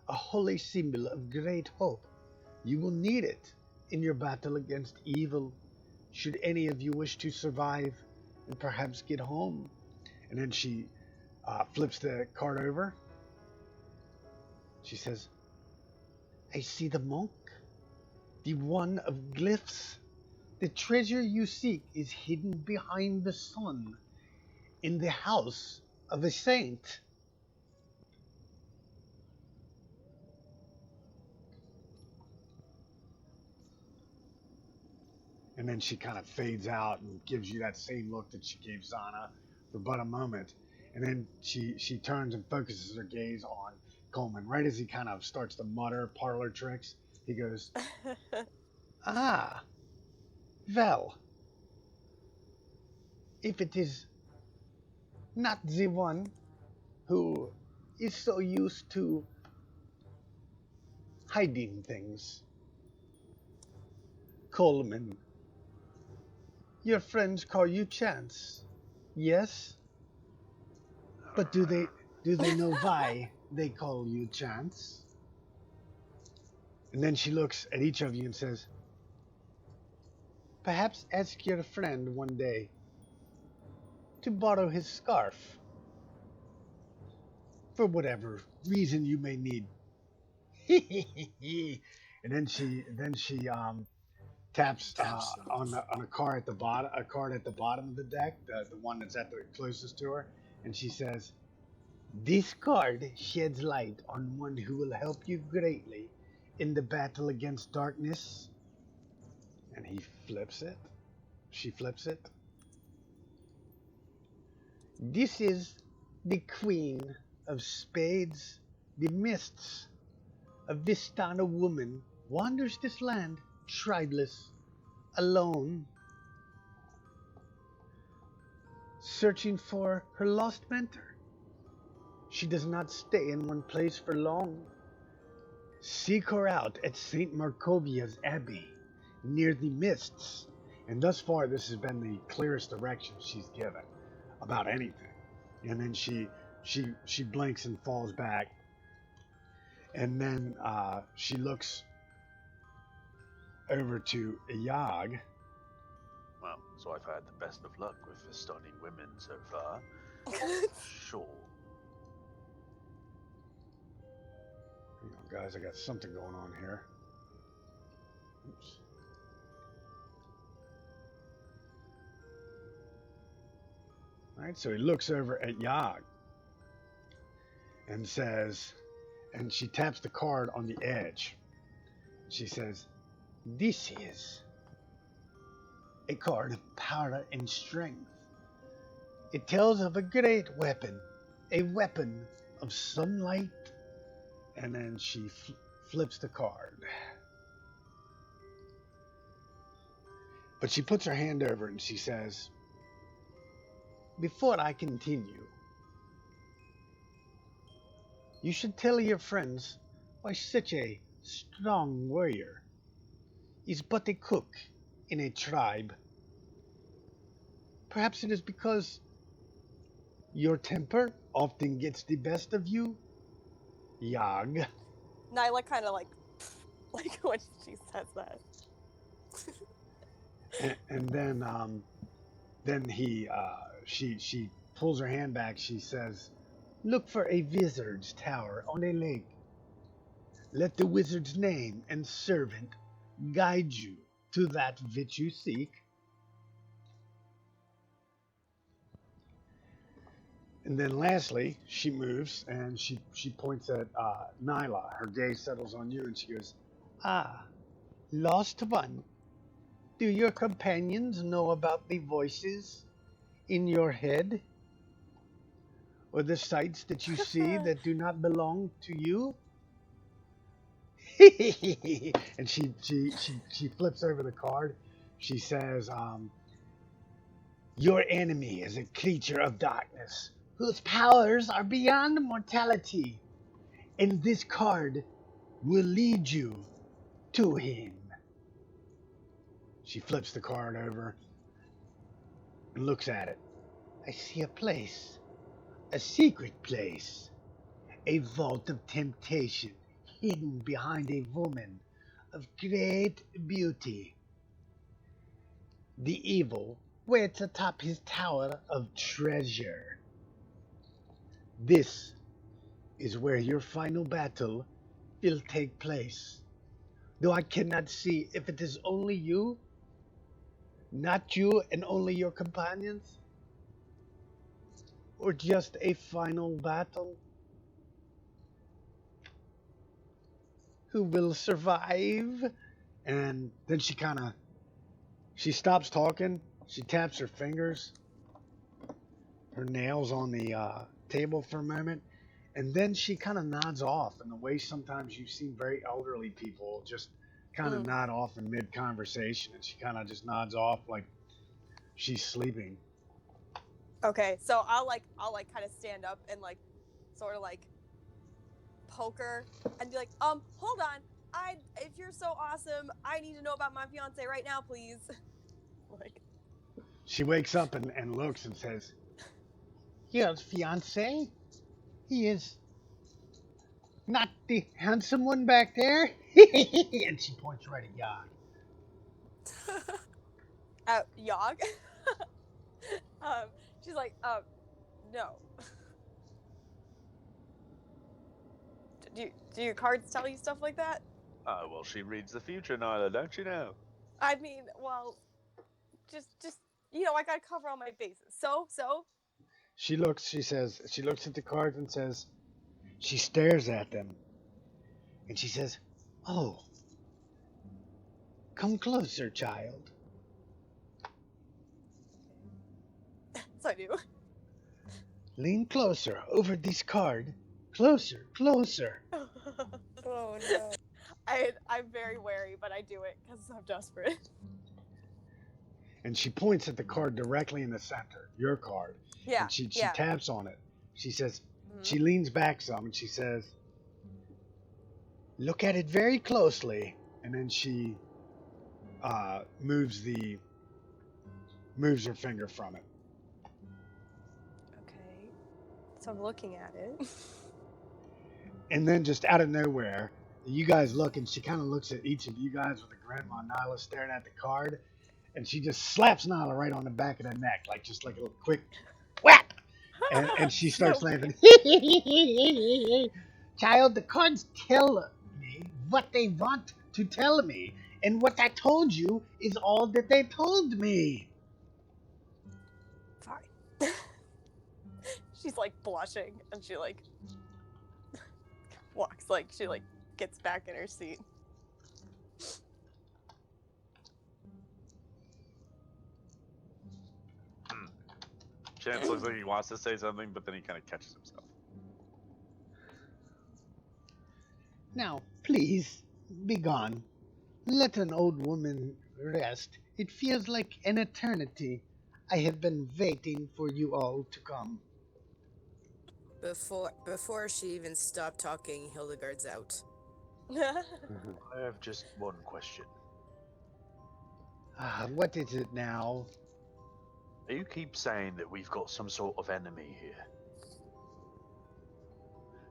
a holy symbol of great hope. You will need it in your battle against evil, should any of you wish to survive and perhaps get home." And then she flips the card over. She says, "I see the monk, the one of glyphs. The treasure you seek is hidden behind the sun in the house of a saint." And then she kind of fades out and gives you that same look that she gave Zana for but a moment. And then she turns and focuses her gaze on Coleman. Right as he kind of starts to mutter parlor tricks, he goes, "Ah, well, if it is not the one who is so used to hiding things. Coleman, your friends call you Chance, yes? But do they know why they call you Chance?" And then she looks at each of you and says, "Perhaps ask your friend one day to borrow his scarf for whatever reason you may need." And then she taps on a card at the bottom of the deck, the one that's at the closest to her, and she says, "This card sheds light on one who will help you greatly in the battle against darkness." And he flips it. She flips it. "This is the Queen of Spades. The mists. A Vistana woman wanders this land, tribeless, alone, searching for her lost mentor. She does not stay in one place for long. Seek her out at St. Markovia's Abbey, near the mists." And thus far, this has been the clearest direction she's given about anything. And then she blinks and falls back. And then she looks over to Yog. Well, so I've had the best of luck with the stunning women so far. Sure. Hang on, guys, I got something going on here. Oops. All right, so he looks over at Yog and says, and she taps the card on the edge. She says, "This is a card of power and strength. It tells of a great weapon, a weapon of sunlight." And then she flips the card. But she puts her hand over it and she says, "Before I continue, you should tell your friends why such a strong warrior is but a cook in a tribe. Perhaps it is because your temper often gets the best of you, Yog." Nyla kind of like when she says that. And then she pulls her hand back. She says, "Look for a wizard's tower on a lake. Let the wizard's name and servant guide you to that which you seek." And then lastly, she moves and she points at Nyla. Her gaze settles on you and she goes, "Ah, lost one. Do your companions know about the voices in your head? Or the sights that you see that do not belong to you?" And she flips over the card. She says, "Your enemy is a creature of darkness whose powers are beyond mortality, and this card will lead you to him." She flips the card over and looks at it. "I see a place, a secret place, a vault of temptation hidden behind a woman of great beauty. The evil waits atop his tower of treasure. This is where your final battle will take place. Though I cannot see if it is only you, not you and only your companions, or just a final battle. Who will survive?" And then she kind of She stops talking. She taps her fingers, her nails on the table for a moment, and then she kind of nods off in the way sometimes you see very elderly people just kind of Mm. nod off in mid conversation, and she kind of just nods off like she's sleeping. Okay, so I'll kind of stand up and like sort of like poke her and be like, hold on. If you're so awesome, I need to know about my fiance right now, please. Like, She wakes up and looks and says, "Your fiance? He is not the handsome one back there?" And she points right at Yog. Yog. She's like, no. Do your cards tell you stuff like that? Oh, well, she reads the future, Nyla, don't you know? I mean, well, just I gotta cover all my bases. So, She looks, she says, she looks at the cards and says, she stares at them and she says, "Oh, come closer, child." so I do. Lean closer over this card. Closer, closer. Oh no. I'm very wary, but I do it because I'm desperate. And she points at the card directly in the center, your card. Yeah, And she yeah. taps on it. She says, Mhm. she leans back some and she says, "Look at it very closely." And then she moves her finger from it. Okay. So I'm looking at it. And then just out of nowhere, you guys look and she kind of looks at each of you guys with a grin while Nyla's staring at the card. And she just slaps Nyla right on the back of the neck, like just like a little quick whack. And she starts So laughing. "Child, the cards tell me what they want to tell me. And what I told you is all that they told me." fine. She's like blushing and she like walks like she like gets back in her seat. Chance looks like he wants to say something, but then he kind of catches himself. "Now, please, be gone. Let an old woman rest. It feels like an eternity. I have been waiting for you all to come." Before she even stopped talking, Hildegard's out. I have just one question. What is it now? You keep saying that we've got some sort of enemy here.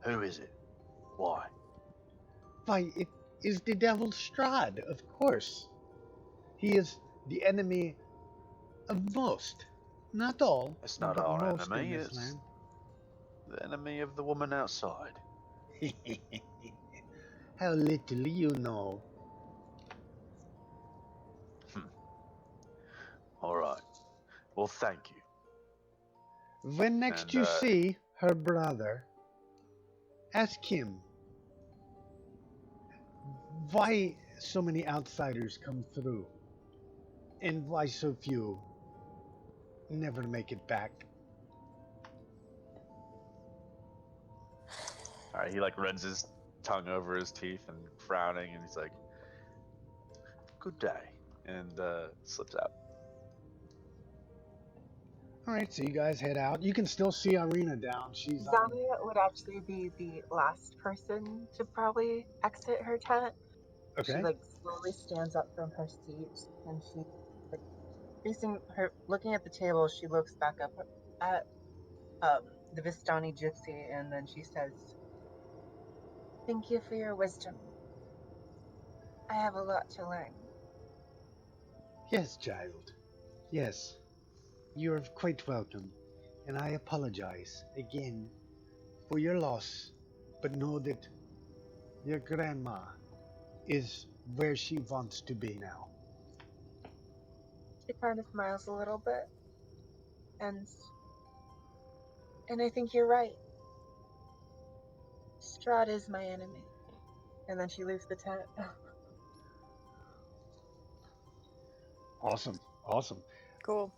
Who is it? Why? Why, it is the devil Strahd, of course. He is the enemy of most, not all, It's not but our most enemy, in this it's land. the enemy of the woman outside. How little you know. Alright. Well, thank you. When next And, you see her brother, ask him why so many outsiders come through and why so few never make it back. Alright, he like runs his tongue over his teeth and frowning, and he's like, "Good day," and slips out. All right, so you guys head out. You can still see Irina down. She's Zania would actually be the last person to probably exit her tent. She okay. like slowly stands up from her seat and she like facing her, looking at the table. She looks back up at the Vistani gypsy and then she says, "Thank you for your wisdom. I have a lot to learn." Yes, child. Yes, you're quite welcome, and I apologize again for your loss. But know that your grandma is where she wants to be now. She kind of smiles a little bit and I think you're right. Strahd is my enemy. And then she leaves the tent. Awesome. Awesome. Cool.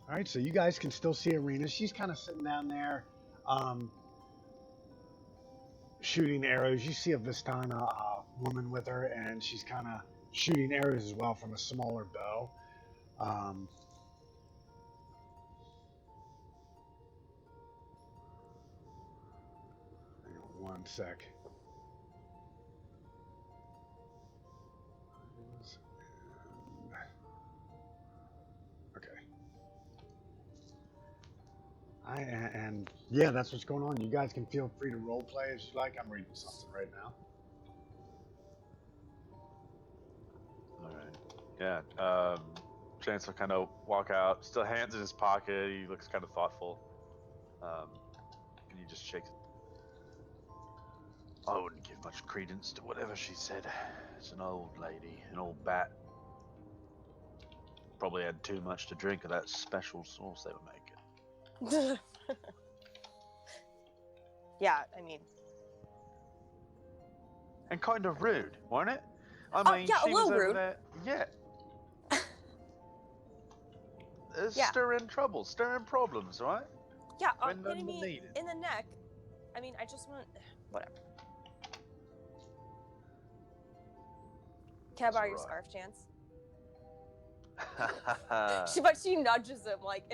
All right, so you guys can still see Arena. She's kind of sitting down there, um, shooting arrows. You see a Vistana woman with her, and she's kind of shooting arrows as well from a smaller bow. Um, hang on one sec. Okay. And yeah, that's what's going on. You guys can feel free to role play as you like. I'm reading something right now. All right. Yeah. Chance will kind of walk out, still hands in his pocket. He looks kind of thoughtful. And he just shakes. I wouldn't give much credence to whatever she said. It's an old lady, an old bat. Probably had too much to drink of that special sauce they were making. Yeah, I mean. And kind of rude, wasn't it? I mean, yeah, a she was little over rude. there. Yeah. Yeah. Stirring trouble, stirring problems, right? Yeah, When none hitting were me needed. in the neck. I mean, I just want. Whatever. Can I borrow your scarf, Chance? But she nudges him like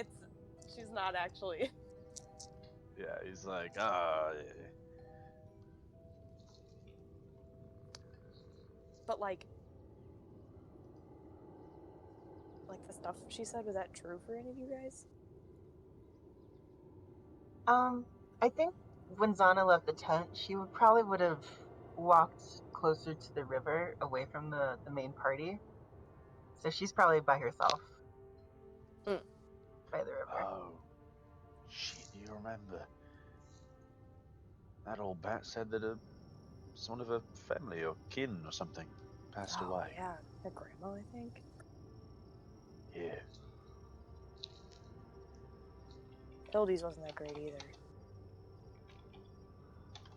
she's not actually. Yeah, he's like, But like the stuff she said, was that true for any of you guys? I think when Zana left the tent, she would have walked closer to the river, away from the main party. So she's probably by herself. By the river. Oh, shit, you remember? That old bat said that someone of her family or kin or something passed away. Yeah, her grandma, I think. Yeah. Hildy's wasn't that great either.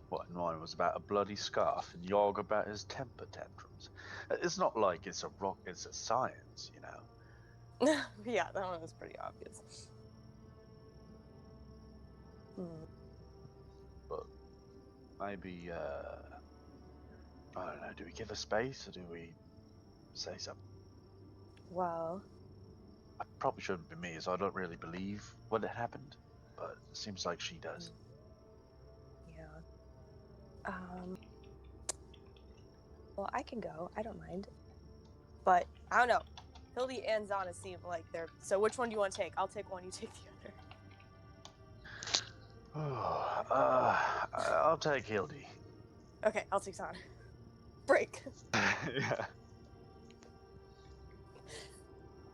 What, and mine was about a bloody scarf, and Yog about his temper tantrums. It's not like it's a rock, it's a science, you know. Yeah, that one was pretty obvious. But maybe, I don't know, do we give her space, or do we say something? Well, It probably shouldn't be me, as I don't really believe what had happened, but it seems like she does. yeah. Well, I can go. I don't mind. But, I don't know. Hildy and Zana seem like they're... So which one do you want to take? I'll take one, you take the other. I'll take Hildy. Okay, I'll take Zana. Break. Yeah.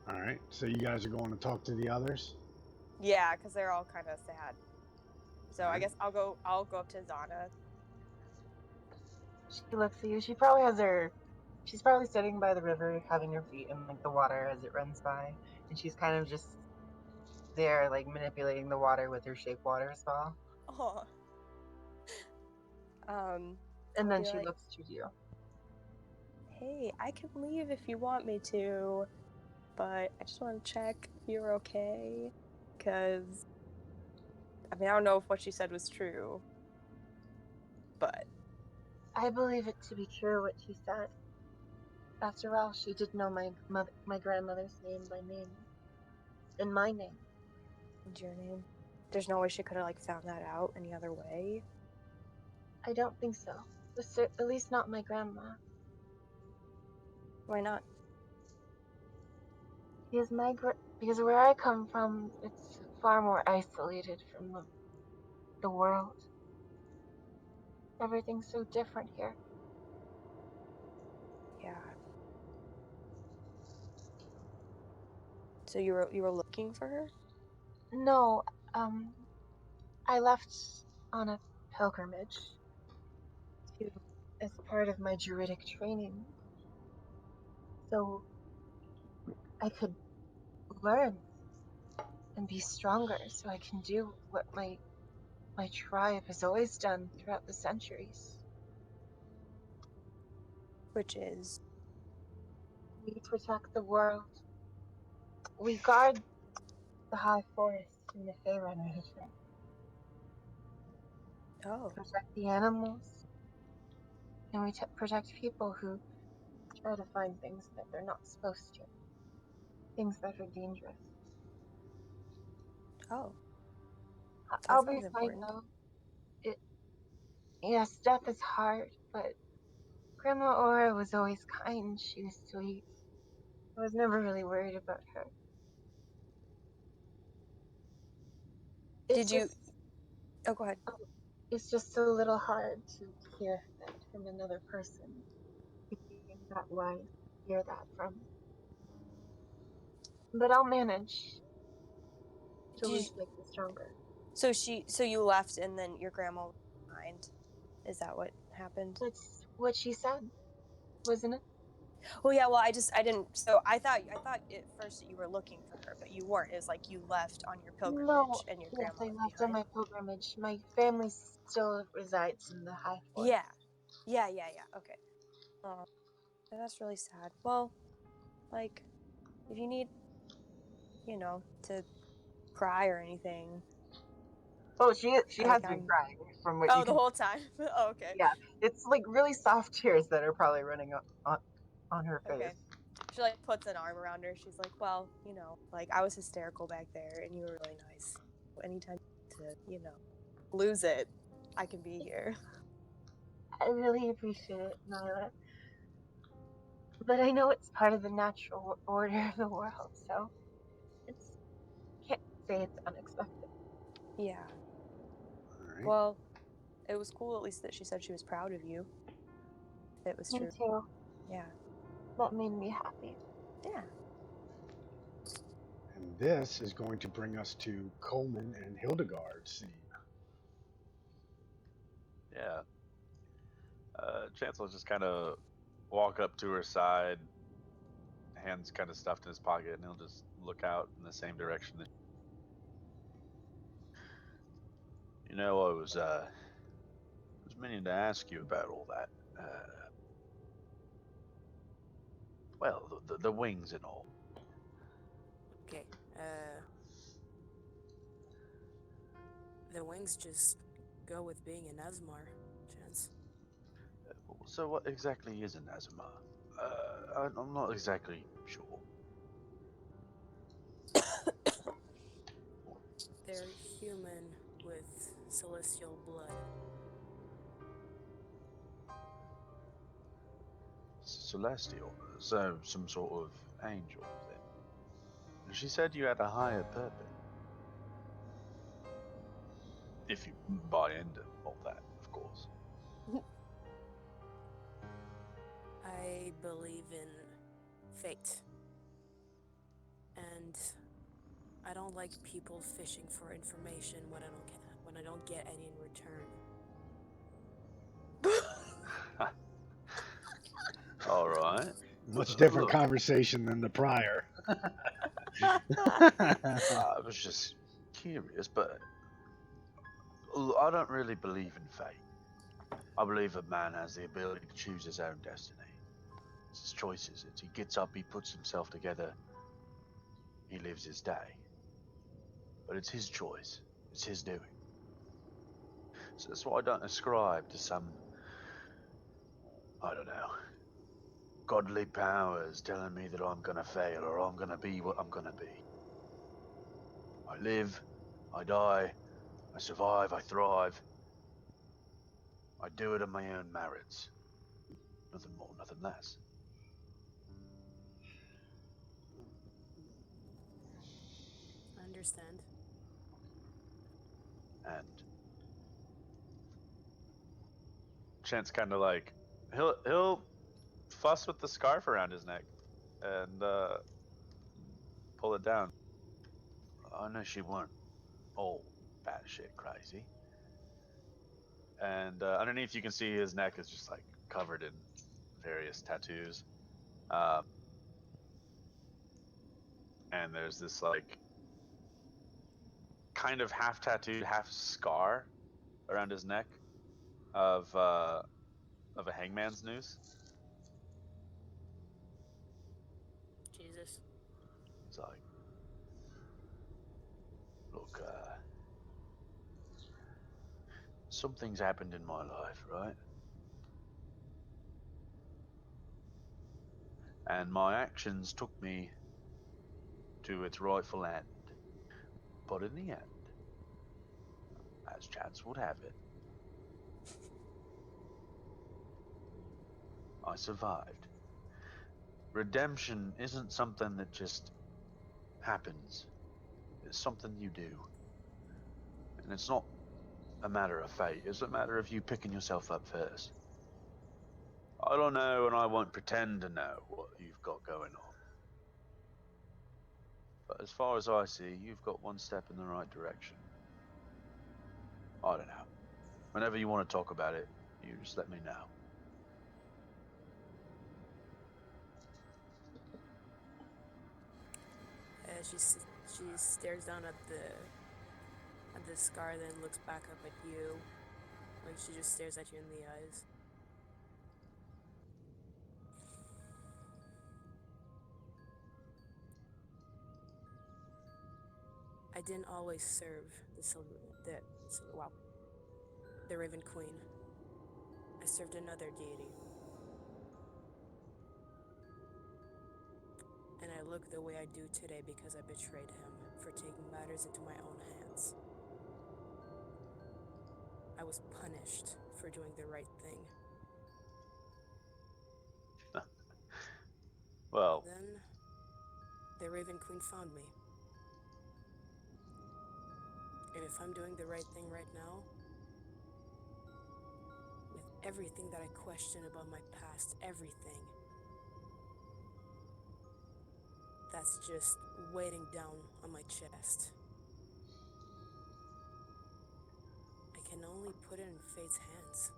All right, so you guys are going to talk to the others. Yeah, because they're all kind of sad. So I guess I'll go up to Zana. She looks at you. She probably has she's probably sitting by the river, having her feet in like the water as it runs by, and she's kind of just there, like manipulating the water with her shape water spell. Oh. And then she looks to you. Hey, I can leave if you want me to, but I just want to check if you're okay, because I mean, I don't know if what she said was true, but I believe it to be true what she said. After all, she did know my grandmother's name by name. And my name. and your name. There's no way she could have like found that out any other way. I don't think so. At least not my grandma. Why not? Because where I come from, it's far more isolated from the world. Everything's so different here. Yeah. So you were looking for her? No, I left on a pilgrimage as part of my druidic training. So I could learn and be stronger, so I can do what my tribe has always done throughout the centuries. Which is? We protect the world. We guard the high forest in the Faerun region. Oh. Protect the animals. And we protect people who try to find things that they're not supposed to. Things that are dangerous. Oh. I'll That be sounds fine important. though. Yes, death is hard, but Grandma Aura was always kind. She was sweet. I was never really worried about her. Did you? Oh, go ahead. It's just a little hard to hear that from another person. Being that wise, hear that from. But I'll manage to at Did you, least make you stronger. so you left, and then your grandma was behind. Is that what happened? That's what she said, wasn't it? Well, yeah. Well, I didn't. So I thought at first that you were looking for her, but you weren't. It was like you left on your pilgrimage, No. and your Yes, grandma I was left on behind. my pilgrimage. My family still resides in the high forest. Yeah. Okay. Oh, that's really sad. Well, like, if you need, to cry or anything. Oh, she has Like been I'm. crying from what you Oh, the can. whole time. Oh, okay. Yeah, it's like really soft tears that are probably running on her face. Okay. She like puts an arm around her. She's like, well, like I was hysterical back there, and you were really nice. Anytime to, lose it, I can be here. I really appreciate it, Nyla. But I know it's part of the natural order of the world, so it's can't say it's unexpected. Yeah. All right. Well, it was cool at least that she said she was proud of you. It was Me true. too. Yeah. That made me happy. Yeah. And this is going to bring us to Coleman and Hildegard's scene. Yeah. Chance will just kind of walk up to her side, hands kind of stuffed in his pocket, and he'll just look out in the same direction. I was meaning to ask you about all that. Well, the wings and all. Okay. The wings just go with being an Asmar, Chance. So what exactly is an Azuma? I'm not exactly sure. They're human with celestial blood. Celestial, so some sort of angel then. She said you had a higher purpose. If you buy into all that, of course. I believe in fate. And I don't like people fishing for information when I don't get any in return. All right. Much different Look, conversation than the prior. I was just curious, but I don't really believe in fate. I believe a man has the ability to choose his own destiny. It's his choices. He gets up, he puts himself together, he lives his day. But it's his choice. It's his doing. So that's why I don't ascribe to some, I don't know, godly powers telling me that I'm gonna fail or I'm gonna be what I'm gonna be. I live, I die, I survive, I thrive. I do it on my own merits. Nothing more, nothing less. I understand. And Chance kind of like he'll fuss with the scarf around his neck and pull it down. I know she weren't all batshit crazy. And underneath, you can see his neck is just like covered in various tattoos. Um, and there's this like kind of half tattooed, half scar around his neck of a hangman's noose. this? It's like, look, something's happened in my life, right? And my actions took me to its rightful end. But in the end, as chance would have it, I survived. Redemption isn't something that just happens. It's something you do. And it's not a matter of fate. It's a matter of you picking yourself up first. I don't know, and I won't pretend to know what you've got going on. But as far as I see, you've got one step in the right direction. I don't know. Whenever you want to talk about it, you just let me know. She stares down at the scar, then looks back up at you. Like she just stares at you in the eyes. I didn't always serve the Raven Queen. I served another deity. And I look the way I do today because I betrayed him for taking matters into my own hands. I was punished for doing the right thing. Well, Then, the Raven Queen found me. And if I'm doing the right thing right now, with everything that I question about my past, everything, that's just weighting down on my chest. I can only put it in fate's hands.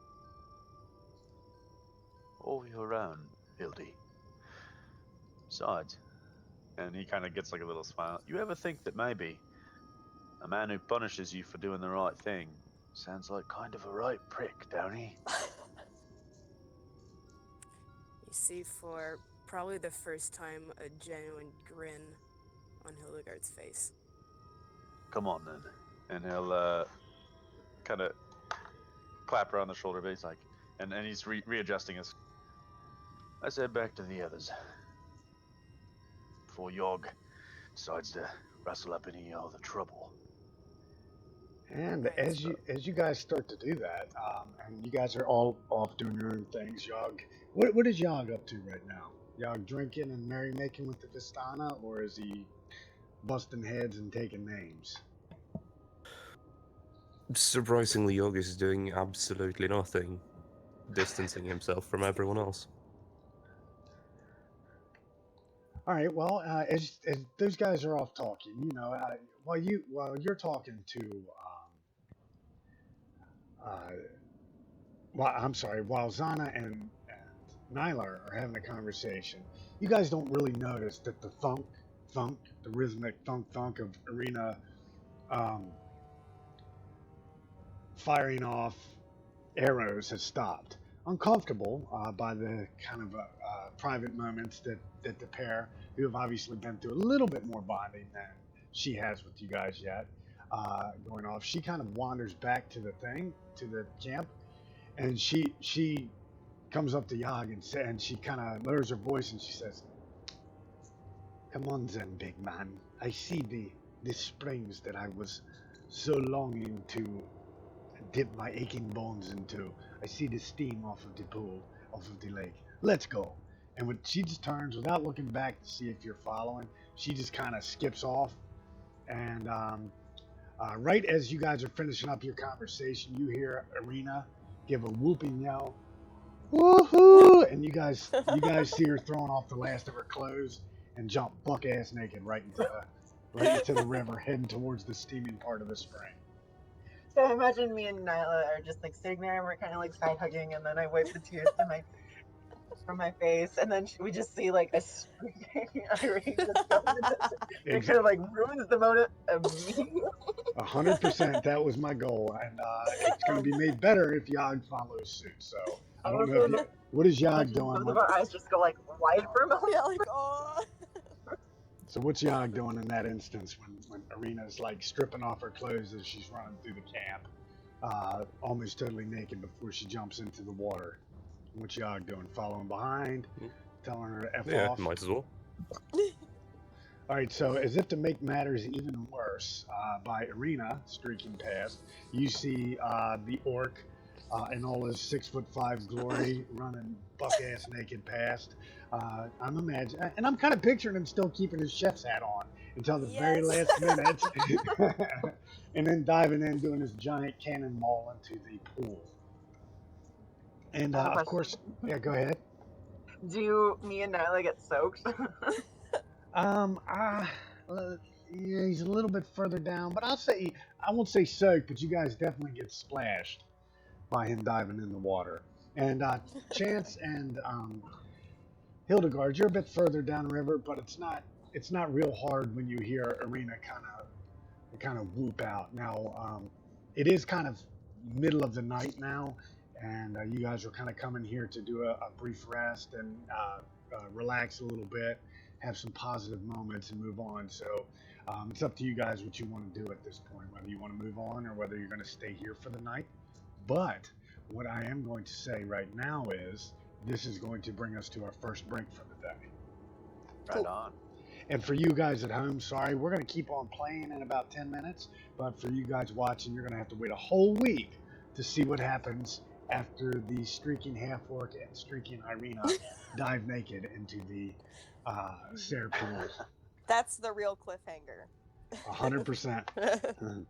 all your own, Hildy. Besides, and he kind of gets like a little smile. You ever think that maybe a man who punishes you for doing the right thing sounds like kind of a right prick, don't he? You see, for probably the first time, a genuine grin on Hildegard's face. Come on then. And he'll kind of clap her on the shoulder, but he's like, and he's readjusting his. Let's head back to the others before Yog decides to rustle up any other trouble. And Right. as you guys start to do that, and you guys are all off doing your own things, Yog, what is Yog up to right now? Yog drinking and merrymaking with the Vistana, or is he busting heads and taking names? Surprisingly, Yog is doing absolutely nothing, distancing himself from everyone else. All right. Well, as those guys are off talking, you know, while you're talking to, while Zana and Nyla are having a conversation, you guys don't really notice that the the rhythmic thunk of Arena firing off arrows has stopped. Uncomfortable by the kind of private moments that the pair, who have obviously been through a little bit more bonding than she has with you guys yet, going off. She kind of wanders back to the camp, and she comes up to Yog and she kind of lowers her voice and she says, "Come on then, big man. I see the springs that I was so longing to dip my aching bones into. I see the steam off of the pool, off of the lake. Let's go." And when she just turns without looking back to see if you're following, she just kind of skips off. And right as you guys are finishing up your conversation, you hear Arena give a whooping yell, "Woohoo!" And you guys see her throwing off the last of her clothes and jump buck ass naked right into the river, heading towards the steaming part of the spring. So I imagine me and Nyla are just like sitting there and we're kind of like side hugging, and then I wipe the tears from my face, and then we just see like a screaming Irene just go in the desert. It kind of like ruins the moment immediately. 100%. That was my goal, and it's going to be made better if Yog follows suit. So I don't know what is Yog doing. Both of our eyes just go like wide for a moment. Yeah, like, oh. So what's Yog doing in that instance when Arena's like stripping off her clothes as she's running through the camp, almost totally naked before she jumps into the water? What's Yog doing? Following behind, telling her to F Yeah, off? might as well. All right, so as if to make matters even worse, by Arena streaking past, you see the orc in all his 6'5" glory running buck ass naked past. I'm imagining, and I'm kind of picturing him still keeping his chef's hat on until the very Yes. last minute, and then diving in, doing his giant cannonball into the pool. And I have a of question. course, yeah, go ahead. Do me and Nyla get soaked? Well, yeah, he's a little bit further down, but I won't say soaked, but you guys definitely get splashed by him diving in the water. And Chance and Hildegard, you're a bit further downriver, but it's not real hard when you hear Arena kind of whoop out. Now, it is kind of middle of the night now, and you guys are kind of coming here to do a brief rest and relax a little bit, have some positive moments, and move on. So it's up to you guys what you want to do at this point, whether you want to move on or whether you're going to stay here for the night. But what I am going to say right now is this is going to bring us to our first break for the day. Right on. And for you guys at home, sorry, we're going to keep on playing in about 10 minutes. But for you guys watching, you're going to have to wait a whole week to see what happens after the streaking half-orc and streaking Irina dive naked into the Sarah pool. That's the real cliffhanger. 100%.